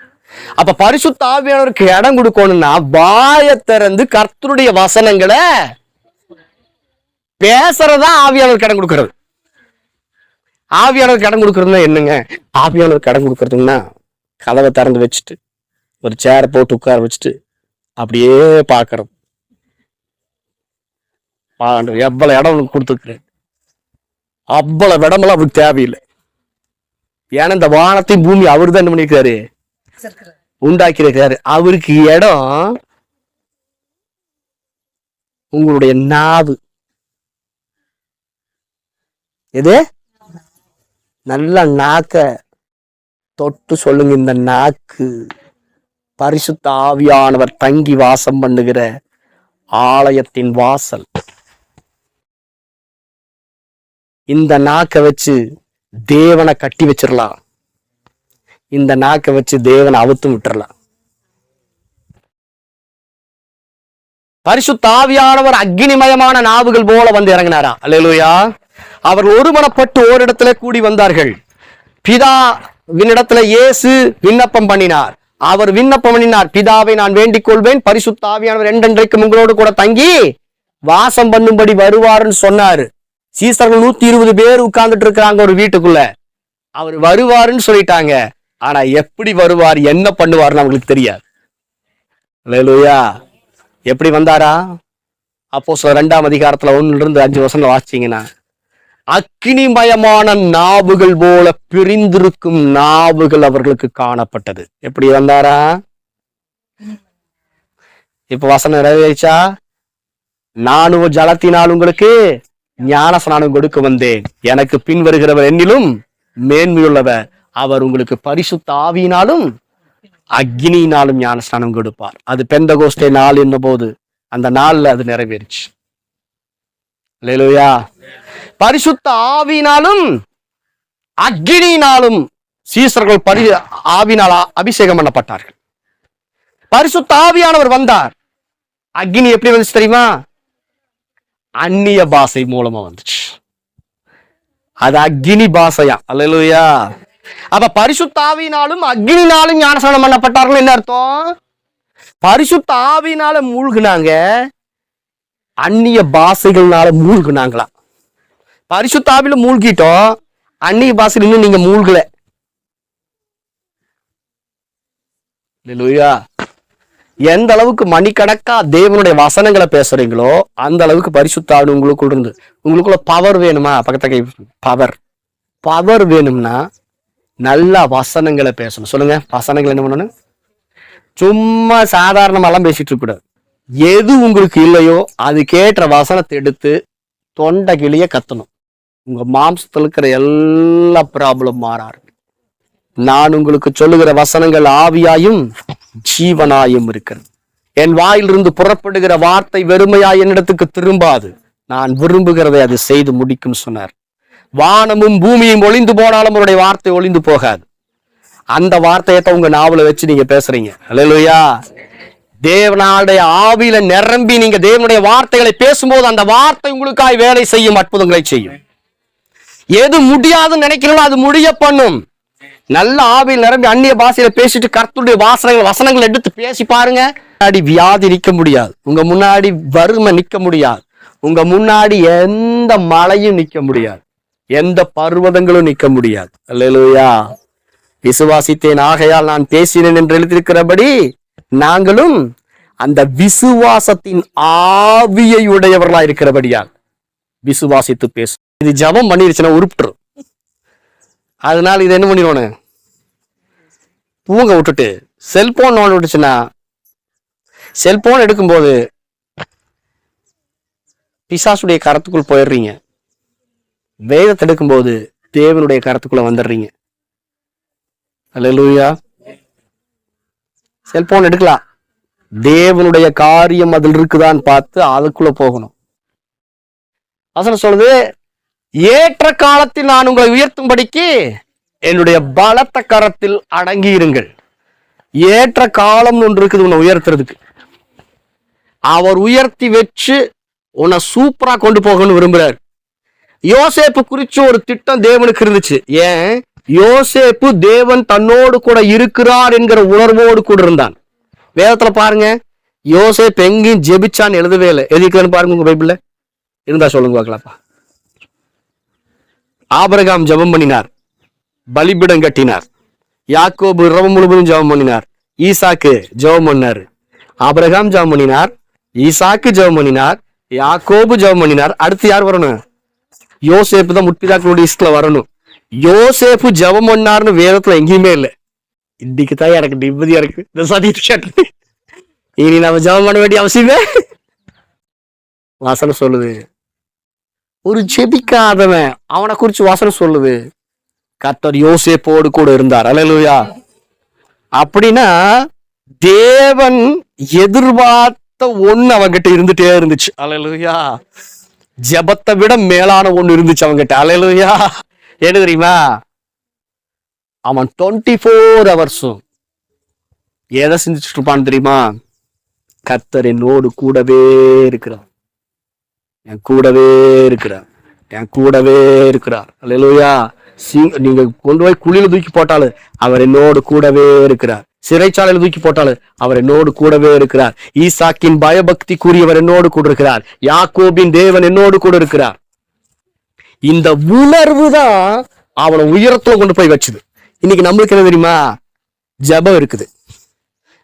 அப்ப பரிசுத்த ஆவியானவருக்கு இடம் கொடுக்கணும்னா வாயை திறந்து கர்த்தருடைய வசனங்களை பேசுறதா ஆவியானவருக்கு இடம் கொடுக்கறது. ஆவியானவருக்கு இடம் கொடுக்கறதுன்னா என்னங்க? ஆவியானவருக்கு இடம் கொடுக்கறதுன்னா கதவை திறந்து வச்சுட்டு ஒரு சேரை போட்டு உட்கார வச்சுட்டு அப்படியே பாக்குறது. எவ்வளவு இடம் கொடுத்துருக்கிறேன், அவ்வளவு இடமெல்லாம் அவருக்கு தேவையில்லை. ஏன்னா இந்த வானத்தையும் பூமி அவரு தான் என்ன பண்ணிருக்காரு, உண்டாக்கி இருக்காரு. அவருக்கு இடம் உங்களுடைய நாவு. எது? நல்ல நாக்க தொட்டு சொல்லுங்க, இந்த நாக்கு பரிசுத்த ஆவியானவர் தங்கி வாசம் பண்ணுகிற ஆலயத்தின் வாசல். இந்த நாக்கை வச்சு தேவனை கட்டி வச்சிடலாம், இந்த நாக்கை வச்சு தேவனை அவுத்து விட்டுறலாம். பரிசுத்த ஆவியானவர் அக்னிமயமான நாவுகள் போல வந்து இறங்கினாரா? அல்லேலூயா. அவர் ஒருமனப்பட்டு ஓரிடத்துல கூடி வந்தார்கள். பிதாவினிடத்துல இயேசு விண்ணப்பம் பண்ணினார். அவர் விண்ணப்பம் பண்ணினார், பிதாவை நான் வேண்டிக் கொள்வேன், பரிசுத்த ஆவியானவர் என்றென்றைக்கும் உங்களோடு கூட தங்கி வாசம் பண்ணும்படி வருவாருன்னு சொன்னாரு. சீசர்கள் 120 பேர் உட்கார்ந்துட்டு இருக்கிறாங்க ஒரு வீட்டுக்குள்ள. அவர் வருவாருன்னு சொல்லிட்டாங்க. ஆனா எப்படி வருவார், என்ன பண்ணுவாருன்னு அவங்களுக்கு தெரியாது. அல்லேலூயா. எப்படி வந்தாரா? அப்போஸ்தலர் 2ஆம் அதிகாரத்துல 1-5 வசனம் வாசிச்சீங்கன்னா, அக்கினிமயமான நாவுகள் போல பிரிந்திருக்கும் நாவுகள் அவர்களுக்கு காணப்பட்டது. எப்படி வந்தாரா? இப்ப வசனம் நிறைவேறிச்சா? நானும் ஜலத்தினால் உங்களுக்கு ஞான ஸ்நானம் கொடுக்க வந்தேன், எனக்கு பின் வருகிறவர் என்னிலும் மேன்மையுள்ளவர், அவர் உங்களுக்கு பரிசுத்த ஆவியினாலும் அக்னியினாலும் ஞான ஸ்நானம் கொடுப்பார். அது பெந்தகோஸ்தே நாள் என்னும் போது அந்த நாள்ல அது நிறைவேறிச்சு. அல்லேலூயா. பரிசுத்த ஆவியினாலும் அக்னியினாலும் சீசர்கள் ஆவியினால் அபிஷேகம் பண்ணப்பட்டார்கள். பரிசுத்த ஆவியானவர் வந்தார். அக்னி எப்படி வந்துச்சு தெரியுமா? அந்நிய பாஷை மூலமா வந்துச்சு. அது அக்னி பாஷையா. அல்லேலூயா. அப்ப பரிசுத்த ஆவியினாலும் அக்னினாலும் ஞானஸ்நானம் பண்ணப்பட்டார்கள். என்ன அர்த்தம்? பரிசுத்த ஆவியினால மூழ்கினாங்க, அந்நிய பாஷைகள்னால மூழ்கினாங்களா. பரிசுத்த ஆவியில மூழ்கிட்டோம், அந்நிய பாஷையில் இன்னும் நீங்க மூழ்கல. அல்லேலூயா. எந்த அளவுக்கு மணிக்கணக்கா தேவனுடைய வசனங்களை பேசுறீங்களோ அந்த அளவுக்கு பரிசுத்த ஆவி உங்களுக்குள்ள இருந்து. உங்களுக்குள்ள பவர் வேணுமா? பக்கத்த பவர் வேணும்னா நல்லா வசனங்களை பேசணும். சொல்லுங்க, வசனங்கள் என்ன பண்ணணும்? சும்மா சாதாரணமெல்லாம் பேசிட்டு இருக்க கூடாது. எது உங்களுக்கு இல்லையோ அதுக்கேற்ற வசனத்தை எடுத்து தொண்டை கிளிய கத்தணும். உங்க மாம்சத்தில் இருக்கிற எல்லா ப்ராப்ளம் மாறாரு. நான் உங்களுக்கு சொல்லுகிற வசனங்கள் ஆவியாயும் ஜீவனாயும் இருக்கிறது. என் வாயிலிருந்து புறப்படுகிற வார்த்தை வெறுமையாய் என்னிடத்துக்கு திரும்பாது, நான் விரும்புகிறதை அது செய்து முடிக்கும் சொன்னார். வானமும் பூமியும் ஒளிந்து போனாலும் அவருடைய வார்த்தை ஒளிந்து போகாது. அந்த வார்த்தையத்தை உங்க நாவல வச்சு நீங்க பேசுறீங்க. அல்லேலூயா. தேவனுடைய ஆவியில நிரம்பி நீங்க தேவனுடைய வார்த்தைகளை பேசும்போது அந்த வார்த்தை உங்களுக்காய் வேலை செய்யும், அற்புதங்களை செய்யும். எது முடியாதுன்னு நினைக்கிறோம் அது முடிய பண்ணும். நல்ல ஆவியில் நிரம்பி அந்நிய பாஷையில பேசிட்டு கர்த்தருடைய வசனங்கள் எடுத்து பேசி பாருங்க. முன்னாடி வியாதி நிக்க முடியாது, உங்க முன்னாடி வறுமை நிக்க முடியாது, உங்க முன்னாடி எந்த மழையும் நிக்க முடியாது, எந்த பர்வதங்களும் நிக்க முடியாது. அல்லேலூயா. விசுவாசித்தேன் ஆகையால் நான் பேசினேன் என்று எழுதியிருக்கிறபடி நாங்களும் அந்த விசுவாசத்தின் ஆவியை உடையவர்களா இருக்கிறபடியால் விசுவாசித்து பேசும். இது ஜபம் பண்ணிருச்சுன்னா உருப்பிட்டுரும். அதனால இது என்ன பண்ணிடுவோம், தூங்க விட்டுட்டு செல்போன் நோண்ட விட்டுச்சுன்னா, செல்போன் எடுக்கும்போது பிசாசுடைய கரத்துக்குள் போயிடுறீங்க. வேதத்தை எடுக்கும்போது தேவனுடைய கரத்துக்குள்ள வந்துடுறீங்க. அல்லேலூயா. செல்போன் எடுக்கலாம், தேவனுடைய காரியம் அதில் இருக்குதான்னு பார்த்து அதுக்குள்ள போகணும். வசனம் சொல்லுது, ஏற்ற காலத்தில் நான் உங்களை உயர்த்தும்படிக்கு என்னுடைய பலத்த கரத்தில் அடங்கி இருங்கள். ஏற்ற காலம் ஒன்று இருக்குது உன்னை உயர்த்துறதுக்கு. அவர் உயர்த்தி வச்சு உன்னை சூப்பரா கொண்டு போகணும்னு விரும்புறாரு. யோசேப்பு குறிச்சு ஒரு திட்டம் தேவனுக்கு இருந்துச்சு. ஏன்? யோசேப்பு தேவன் தன்னோடு கூட இருக்கிறார் என்கிற உணர்வோடு கூட இருந்தான். வேதத்துல பாருங்க, யோசேப்பு எங்கேயும் ஜெபிச்சான்னு எழுதவே இல்லை. எதுக்குன்னு பாருங்க, உங்க பைபிள்ல இருந்தா சொல்லுங்க பார்க்கலாப்பா. ஆபிரகாம் ஜெபம் பண்ணினார், பலிபீடம் கட்டினார். யாக்கோபு இரவு முழுவதும் ஜெபம் பண்ணினார். ஈசாக்கு ஜெபம் பண்ணாரு. ஆபிரகாம் ஜெபம் பண்ணினார், ஈசாக்கு ஜெபம் பண்ணினார், யாக்கோபு ஜெபம் பண்ணினார். அடுத்து யார் வரணும்? யோசேப்பு தான் முற்பிதாக்களுடைய லிஸ்ட்ல வரணும். யோசேப்பு ஜெபம் பண்ணார்னு வேதத்துல எங்கேயுமே இல்லை. இன்னைக்கு தான் எனக்கு நிம்மதியா இருக்கு. இந்த சதிட்டு இனி நம்ம ஜெபம் பண்ண வேண்டிய அவசியமே. வசனம் சொல்லுது, ஒரு ஜெபிக்காதவன் அவனை குறிச்சு வசனம் சொல்லுது, கர்த்தர் யோசேப்போடு கூட இருந்தார். அல்லேலூயா. அப்படின்னா தேவன் எதிர்பார்த்த ஒண்ணு அவன்கிட்ட இருந்துட்டே இருந்துச்சு. அல்லேலூயா. ஜெபத்தை விட மேலான ஒண்ணு இருந்துச்சு அவன்கிட்ட. அல்லேலூயா. என்ன தெரியுமா? அவன் 24 hours எதை சிந்திச்சுட்டு இருப்பான்னு தெரியுமா? கர்த்தர் என்னோடு கூடவே இருக்கிறார், என் கூடவே இருக்கிறார், என் கூடவே இருக்கிறார். அல்லேலூயா. நீங்க கொண்டு போய் குழியில தூக்கி போட்டாலும் அவர் என்னோடு கூடவே இருக்கிறார். சிறைச்சாலையில தூக்கி போட்டாலும் அவர் என்னோடு கூடவே இருக்கிறார். ஈசாக்கின் பயபக்தி கூறியவர் என்னோடு கூட இருக்கிறார். யாக்கோபின் தேவன் என்னோடு கூட இருக்கிறார். இந்த உணர்வு தான் அவனை உயரத்துல கொண்டு போய் வச்சுது. இன்னைக்கு நம்மளுக்கு என்ன தெரியுமா? ஜெபம் இருக்குது,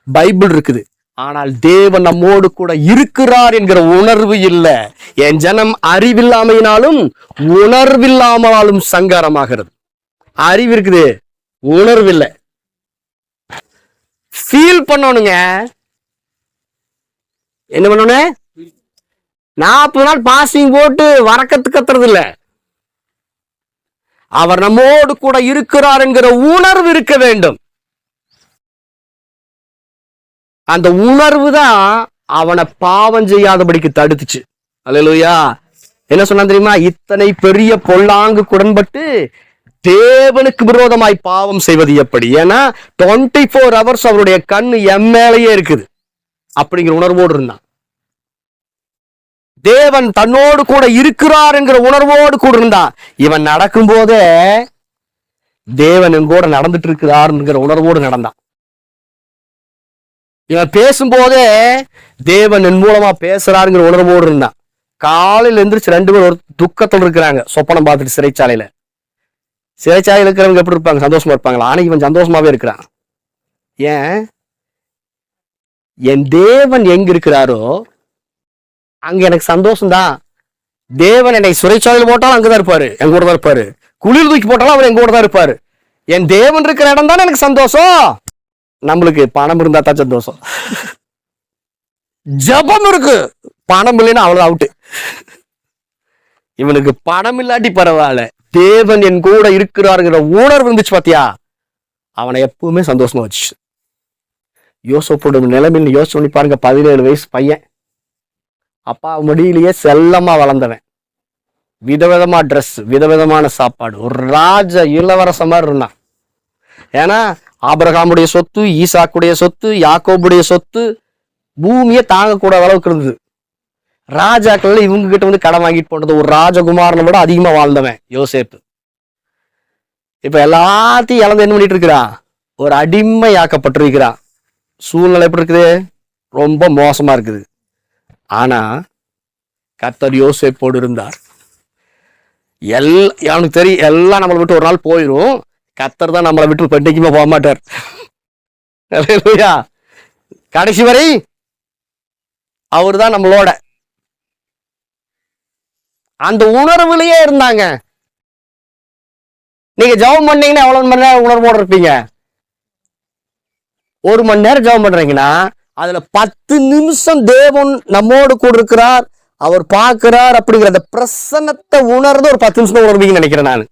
பைபிள் இருக்குது, ஆனால் தேவன் நம்மோடு கூட இருக்கிறார் என்கிற உணர்வு இல்லை. என் ஜனம் அறிவில்லாமையினாலும் உணர்வில்லாமலும் சங்காரமாகிறது. அறிவு இருக்குது, உணர்வு இல்லை. ஃபீல் பண்ணணுங்க. என்ன பண்ணணும்? 40 நாள் பாசிங் போட்டு வரக்கத்து கத்துறது இல்ல. அவர் நம்மோடு கூட இருக்கிறார் என்கிற உணர்வு இருக்க வேண்டும். அந்த உணர்வு தான் அவனை பாவம் செய்யாதபடிக்கு தடுத்துச்சு. அல்லேலூயா. என்ன சொன்னா தெரியுமா? இத்தனை பெரிய பொல்லாங்கு உடன்பட்டு தேவனுக்கு விரோதமாய் பாவம் செய்வது எப்படி? ஏன்னா 24 hours அவருடைய கண்ணு எம்மேலேயே இருக்குது அப்படிங்கிற உணர்வோடு இருந்தான். தேவன் தன்னோடு கூட இருக்கிறார் என்கிற உணர்வோடு கூட இருந்தான். இவன் நடக்கும் போதே தேவன் என் கூட நடந்துட்டு இருக்கிறார்ங்கிற உணர்வோடு நடந்தான். இவன் பேசும்போதே தேவன் என் மூலமா பேசுறாருங்கிற உணர்வோடு இருந்தான். காலையில எந்திரிச்சு 2 பேர் ஒரு துக்கத்தோடு இருக்கிறாங்க. சொப்பனம் பார்த்துட்டு சிறைச்சாலையில இருக்கிறவங்க எப்படி இருப்பாங்க? சந்தோஷமா இருப்பாங்களா? ஆனா இவன் சந்தோஷமாவே இருக்கிறான். ஏன்? என் தேவன் எங்க இருக்கிறாரோ அங்க எனக்கு சந்தோஷம்தான். தேவன் என்னை சிறைச்சாலையில் போட்டாலும் அங்கதான் இருப்பாரு, எங்க கூட தான் இருப்பாரு. குளிர் தூக்கி போட்டாலும் அவர் எங்க கூட தான் இருப்பாரு. என் தேவன் இருக்கிற இடம் தானே எனக்கு சந்தோஷம். நம்மளுக்கு பணம் இருந்தா தான் சந்தோஷம். ஜபம் இருக்கு, பணம் இல்லைன்னா அவ்வளவு அவுட்டு. இவனுக்கு பணம் இல்லாட்டி பரவாயில்ல, தேவன் என் கூட இருக்கிறாருங்கிற உணர்வு இருந்துச்சு பாத்தியா, அவனை எப்பவுமே சந்தோஷமா வச்சு. யோசப்போட நிலைமையில் யோசிச்சு பண்ணி பாருங்க. 17 வயசு பையன், அப்பா முடியிலேயே செல்லமா வளர்ந்தவன், விதவிதமா ட்ரெஸ், விதவிதமான சாப்பாடு, ஒரு ராஜ இளவரச மாதிரி இருந்தான். ஏன்னா ஆபிரகாமுடைய சொத்து, ஈசாக்குடைய சொத்து, யாக்கோபுடைய சொத்து பூமியை தாங்கக்கூட அளவுக்கு இருந்தது. ராஜாக்கள் இவங்க கிட்ட வந்து கடன் வாங்கிட்டு போனது. ஒரு ராஜகுமாரனை விட அதிகமா வாழ்ந்தவன் யோசேப்பு. இப்ப எல்லாத்தையும் இழந்து என்ன பண்ணிட்டு இருக்கிறான்? ஒரு அடிமையாக்கப்பட்டிருக்கிறான். சூழ்நிலை எப்படி இருக்குது? ரொம்ப மோசமா இருக்குது. ஆனா கர்த்தர் யோசேப்போடு இருந்தார். அவனுக்கு தெரியும் எல்லாம் நம்மளை விட்டு ஒரு நாள் போயிரும், கர்த்தர் தான் நம்மளை விட்டு பெண்டைக்குமே போக மாட்டார். கடைசி வரை அவர் தான் நம்மளோட. அந்த உணர்வுலயே இருந்தாங்க. நீங்க ஜெபம் பண்ணீங்கன்னா எவ்வளவு மணி நேரம் உணர்வோடு இருப்பீங்க? 1 மணி நேரம் ஜெபம் பண்றீங்கன்னா அதுல 10 நிமிஷம் தேவன் நம்மோடு கூட இருக்கிறார், அவர் பார்க்கிறார் அப்படிங்கிற அந்த பிரசன்னத்தை உணர்ந்து ஒரு 10 நிமிஷம் உணர்வீங்கன்னு நினைக்கிறேன் நான்.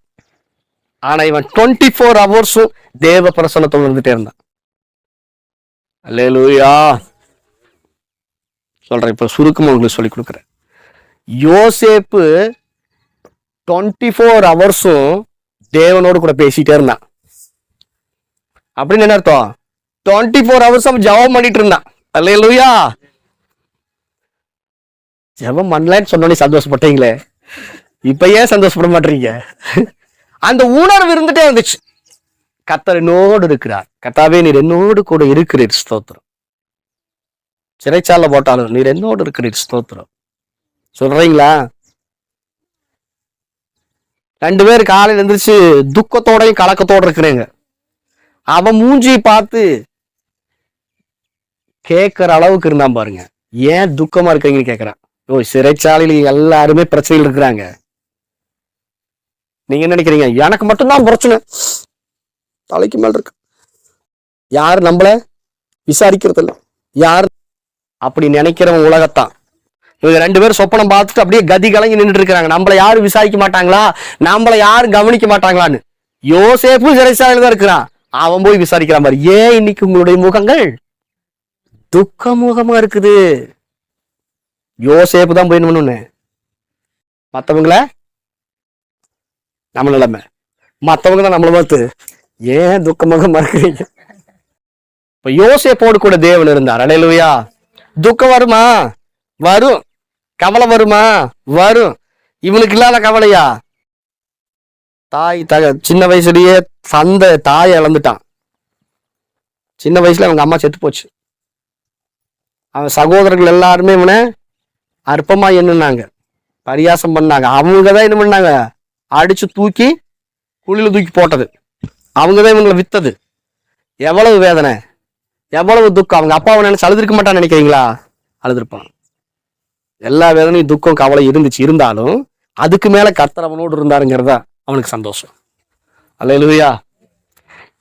ஆனா இவன் 24 ஹவர்ஸும் தேவ பிரசன்னத்தை உணர்ந்துட்டே இருந்தான். அல்லேலூயா. சொல்றேன், இப்ப சுருக்கமா உங்களுக்கு சொல்லி கொடுக்குறேன். யோசேப்பு 24 ஹவர்ஸும் தேவனோடு கூட பேசிட்டே இருந்தான். அப்படின்னு என்ன அர்த்தம்? 24 ஹவர்ஸ் அவன் ஜெபம் பண்ணிட்டு இருந்தான். அல்லேலூயா. ஜெபம் பண்ணலன்னு சொன்னோன்னே சந்தோஷப்பட்டீங்களே, இப்ப ஏன் சந்தோஷப்பட மாட்டீங்க? அந்த உணர்வு இருந்துட்டே இருந்துச்சு. கர்த்தர் என்னோடு இருக்கிறார், கர்த்தாவே நீர் என்னோடு கூட இருக்கிறீர், ஸ்தோத்திரம். சிறைச்சாலை போட்டாலும் நீர் என்னோடு இருக்கிறீர், ஸ்தோத்திரம். சொல்றீங்களா? 2 பேர் காலையில் எந்திரிச்சு துக்கத்தோடையும் கலக்கத்தோட இருக்கிறேங்க. அவன் மூஞ்சி பார்த்து கேட்கிற அளவுக்கு இருந்தான் பாருங்க. ஏன் துக்கமா இருக்கிறீங்கன்னு கேட்கிறான். ஓ, சிறைச்சாலையில எல்லாருமே பிரச்சனைகள் இருக்கிறாங்க. நீங்க என்ன நினைக்கிறீங்க? எனக்கு மட்டும்தான் பிரச்சனை, தலைக்கு மேல இருக்கு, யாரு நம்மள விசாரிக்கிறது இல்லை, யாரு அப்படி நினைக்கிறவன் உலகத்தான். இவங்க 2 பேரும் சொப்பனம் பார்த்துட்டு அப்படியே கதி கலங்கி நின்றுட்டு இருக்கிறாங்க. நம்மளை யாரும் விசாரிக்க மாட்டாங்களா, நம்மளை யாரும் கவனிக்க மாட்டாங்களான்னு. யோசேப்பு சிறைச்சாலையில தான் இருக்கிறான், அவன் போய் விசாரிக்கிறான் பாரு. ஏன் இன்னைக்கு உங்களுடைய முகங்கள் துக்க முகமா இருக்குது? யோசேப்பு தான் போய் பண்ணு. மத்தவங்கள நம்ம நிலைமை, மத்தவங்க தான் நம்மளை பார்த்து ஏன் துக்க முகமா இருக்கிறீங்க? இப்ப யோசேப்போடு கூட தேவன் இருந்தார். அல்லேலூயா. துக்கம் வருமா? வரும். கவலை வருமா? வரும். இவனுக்கு இல்லாத கவலையா? சின்ன வயசுலயே தாயை இழந்துட்டான். சின்ன வயசுல அவங்க அம்மா செத்து போச்சு. அவன் சகோதரர்கள் எல்லாருமே இவனை அற்பமா எண்ணுனாங்க, பரியாசம் பண்ணாங்க. அவங்கதான் என்ன பண்ணாங்க? அடிச்சு தூக்கி குழியில தூக்கி போட்டது. அவங்கதான் இவங்களை வித்தது. எவ்வளவு வேதனை, எவ்வளவு துக்கம். அவங்க அப்பாவை நினைச்சு அழுதுருக்க மாட்டான்னு நினைக்கிறீங்களா? அழுதுருப்பான். எல்லா வேதனையும் துக்கம் கவலை இருந்துச்சு. இருந்தாலும் அதுக்கு மேல கர்த்தர் அவனோடு இருந்தாருங்கிறதா அவனுக்கு சந்தோஷம். அல்லேலூயா.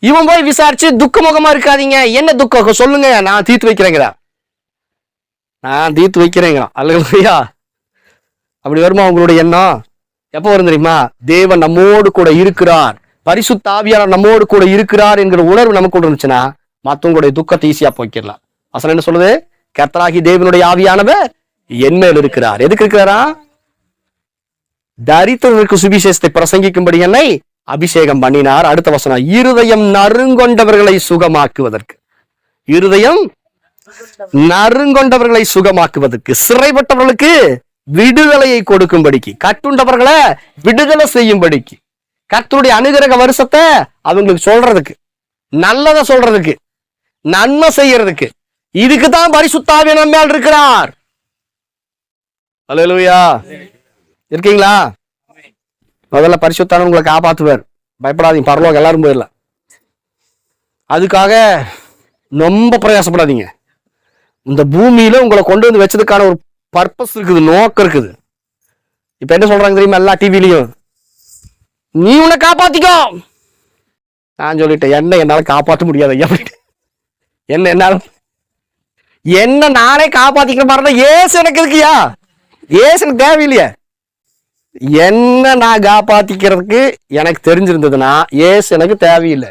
இவன் போய் விசாரிச்சு துக்க முகமா இருக்காதீங்க, என்ன துக்கம் சொல்லுங்க, நான் தீர்த்து வைக்கிறேங்கிறா. நான் தீர்த்து வைக்கிறேங்கிறா. அல்லேலூயா. அப்படி வருமா உங்களுடைய எண்ணம்? எப்போ வரும் தெரியுமா? தேவன் நம்மோடு கூட இருக்கிறார், பரிசுத்த ஆவியானவர் நம்மோடு கூட இருக்கிறார் என்கிற உணர்வு நமக்கு இருந்துச்சுன்னா மற்றவங்களுடைய துக்கத்தை ஈஸியா போய்க்கிடலாம். வசனம் என்ன சொல்லுது? கர்த்தராகி தேவனுடைய ஆவியானவர் என் மேல் இருக்கிறார். எதுக்கு இருக்கிறாரா? தரித்திரருக்கு சுவிசேஷத்தை பிரசங்கிக்கும்படி என்னை அபிஷேகம் பண்ணினார். அடுத்த வசனம், இருதயம் நறுங்கொண்டவர்களை சுகமாக்குவதற்கு. இருதயம் நறுங்கொண்டவர்களை சுகமாக்குவதற்கு, சிறைப்பட்டவர்களுக்கு விடுதலையை கொடுக்கும்படிக்கு, கட்டுண்டவர்களை விடுதலை செய்யும்படிக்கு, கர்த்தருடைய அனுகிரக வருஷத்தை அவங்களுக்கு சொல்றதுக்கு, நல்லதை சொல்றதுக்கு, நன்மை செய்யறதுக்கு. இதுக்குதான் பரிசுத்த ஆவியானவர் நம்ம மேல் இருக்கிறார். அல்லேலூயா. இருக்கீங்களா? முதல்ல பரிசுத்த ஆவியானவர் உங்களை காப்பாத்துவார். பயப்படாதீங்க, பரலோகம் எல்லாரும் போயிடலாம். அதுக்காக ரொம்ப பிரயாசப்படாதீங்க. இந்த பூமியில உங்களை கொண்டு வந்து வச்சதுக்கான ஒரு பர்பஸ் இருக்குது, நோக்கம் இருக்குது. இப்ப என்ன சொல்றாங்க தெரியுமா? எல்லா டிவிலையும் நீ உன்னை காப்பாத்திக்கோ. நான் சொல்லிட்டேன், என்னால காப்பாற்ற முடியாது ஐயா. என்ன நானே காப்பாத்திக்கிற மாதிரி ஏசு எனக்கு இருக்குயா? ஏசு எனக்கு தேவையில்லையா? என்ன நான் காப்பாத்திக்கிறதுக்கு எனக்கு தெரிஞ்சிருந்ததுன்னா ஏசு எனக்கு தேவையில்லை.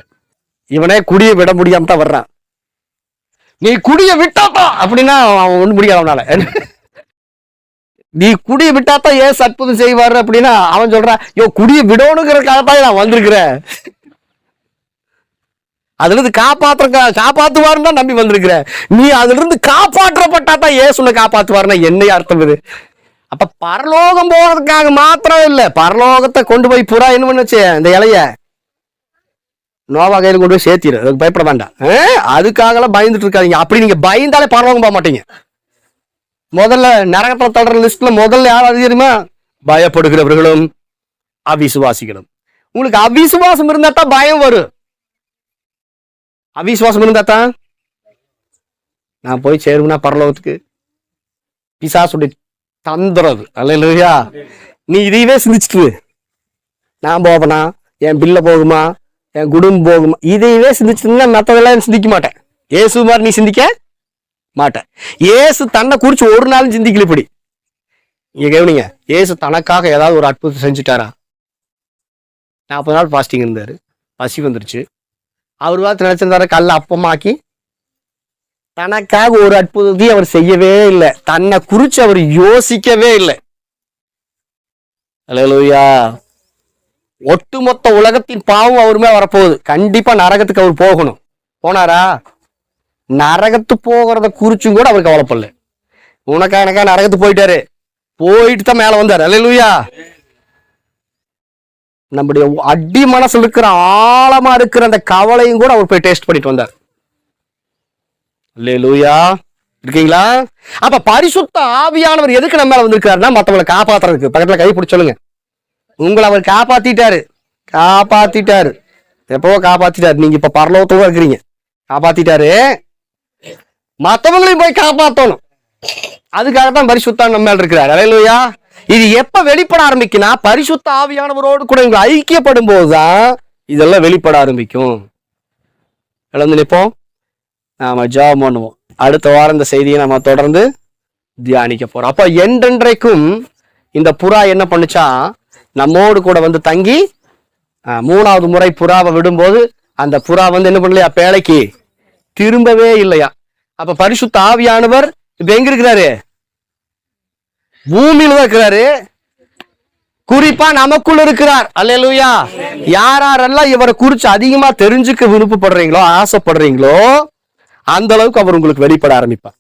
இவனே குடிய விட முடியாம தான் வர்றான். நீ குடிய விட்டாப்பா அப்படின்னா அவன் ஒண்ணு முடியாது அவனால. நீ குடிய விட்டாத்தான் ஏசு அற்புதம் செய்வாரு அப்படின்னா அவன் சொல்றான், யோ குடிய விடணுங்கிறதுக்காகத்தான் நான் வந்திருக்கிறேன். அதுல இருந்து காப்பாத்துவாருன்னு தான் நம்பி வந்திருக்கிறேன். நீ அதுல இருந்து காப்பாற்றப்பட்டாதான் ஏசுனை காப்பாத்துவாருன்னா என்ன அர்த்தம் இது? அப்ப பரலோகம் போறதுக்காக மாத்திரம் இல்ல, பரலோகத்தை கொண்டு போய் புறா என்ன பண்ணுச்சு, இந்த இலைய நோவா கையில கொண்டு போய் சேர்த்திரு. அதுக்கு பயப்பட வேண்டாம். அதுக்காகலாம் பயந்துட்டு இருக்காதீங்க. அப்படி நீங்க பயந்தாலே பரலோகம் போக மாட்டீங்க. முதல்ல நரகத்துல தள்ளுற லிஸ்ட்ல முதல்ல யாராவது தெரியுமா? பயப்படுகிறவர்களும் அவிசுவாசிகளும். உங்களுக்கு அவிசுவாசம் இருந்தா தான் பயம் வரும். அவிசுவாசம் இருந்தா தான் நான் போய் சேருவேனா பரலோகத்துக்கு? பிசாசுடைய தந்துறது. அல்லேலூயா. நீ இதையவே சிந்திச்சுட்டு நான் போவனா, என் பிள்ளை போகுமா, என் குடும்பம் போகுமா, இதையவே சிந்திச்சுன்னா மற்றதெல்லாம் சிந்திக்க மாட்டேன். ஏசு மாதிரி நீ சிந்திக்க மாட்டேன். ஏசு தன்னை குறிச்சு ஒரு நாளும் சிந்திக்கல. இப்படி நீங்க கவனிங்க, ஏசு தனக்காக ஏதாவது ஒரு அற்புதம் செஞ்சுட்டாரா? 40 நாள் பாஸ்டிங் இருந்தாரு, பசி வந்துருச்சு. அவர் பார்த்து நினைச்சிருந்தாரு கல்ல அப்பமாக்கி. தனக்காக ஒரு அற்புதத்தையும் அவர் செய்யவே இல்லை. தன்னை குறிச்சு அவர் யோசிக்கவே இல்லை. அல்லேலூயா. ஒட்டுமொத்த உலகத்தின் பாவம் அவருமே வரப்போகுது. கண்டிப்பா நரகத்துக்கு அவர் போகணும். போனாரா? நரகத்து போகிறத குறிச்சும் கூட அவர் கவலைப்படல. உனக்கா எனக்கா நரகத்து போயிட்டாரு, போயிட்டு தான் மேல வந்தார். அல்லேலூயா. நம்முடைய அடி மனசுல இருக்கிற ஆழமா இருக்கிற அந்த கவலையும் கூட அவர் போய் டேஸ்ட் பண்ணிட்டு வந்தார். அல்லேலூயா. இருக்கீங்களா? அப்ப பரிசுத்த ஆவியானவர் எதுக்கு நம்ம மேல வந்திருக்காருன்னா மத்தவங்களை காப்பாத்துறதுக்கு. பக்கத்துல கை பிடிச்சு சொல்லுங்க, உங்களை அவர் காப்பாத்திட்டாரு. காப்பாத்திட்டாரு. எப்பவோ காப்பாத்திட்டாரு. நீங்க இப்ப பரலோகத்தோட இருக்கிறீங்க. காப்பாத்திட்டாரு. மத்தவங்களையும் போய் காப்பாத்தணும். அதுக்காகத்தான் பரிசுத்த நம்ம மேல இருக்கிறார். அல்லேலூயா. இது எப்ப வெளிப்பட ஆரம்பிக்குன்னா பரிசுத்த ஆவியானவரோடு கூட உங்களை ஐக்கியப்படும் போதுதான் இதெல்லாம் வெளிப்பட ஆரம்பிக்கும். எழுந்து நிற்போம், நாம ஜெபம் பண்ணுவோம். அடுத்த வாரம் இந்த செய்தியை நம்ம தொடர்ந்து தியானிக்க போறோம். அப்ப என்றென்றைக்கும் இந்த புறா என்ன பண்ணுச்சா, நம்மோடு கூட வந்து தங்கி 3வது முறை புறாவை விடும்போது அந்த புறா வந்து என்ன பண்ணலையா, பேழைக்கு திரும்பவே இல்லையா. அப்ப பரிசுத்த ஆவியானவர் இப்ப எங்க இருக்கிறாரு? பூமியில தான் இருக்கிறாரு. குறிப்பா நமக்குள்ள இருக்கிறார். அல்லேலூயா. யாரெல்லாம் இவரை குறிச்சு அதிகமா தெரிஞ்சுக்க விருப்பப்படுறீங்களோ, ஆசைப்படுறீங்களோ, அந்த அளவுக்கு அவர் உங்களுக்கு வெளிப்பட ஆரம்பிப்பார்.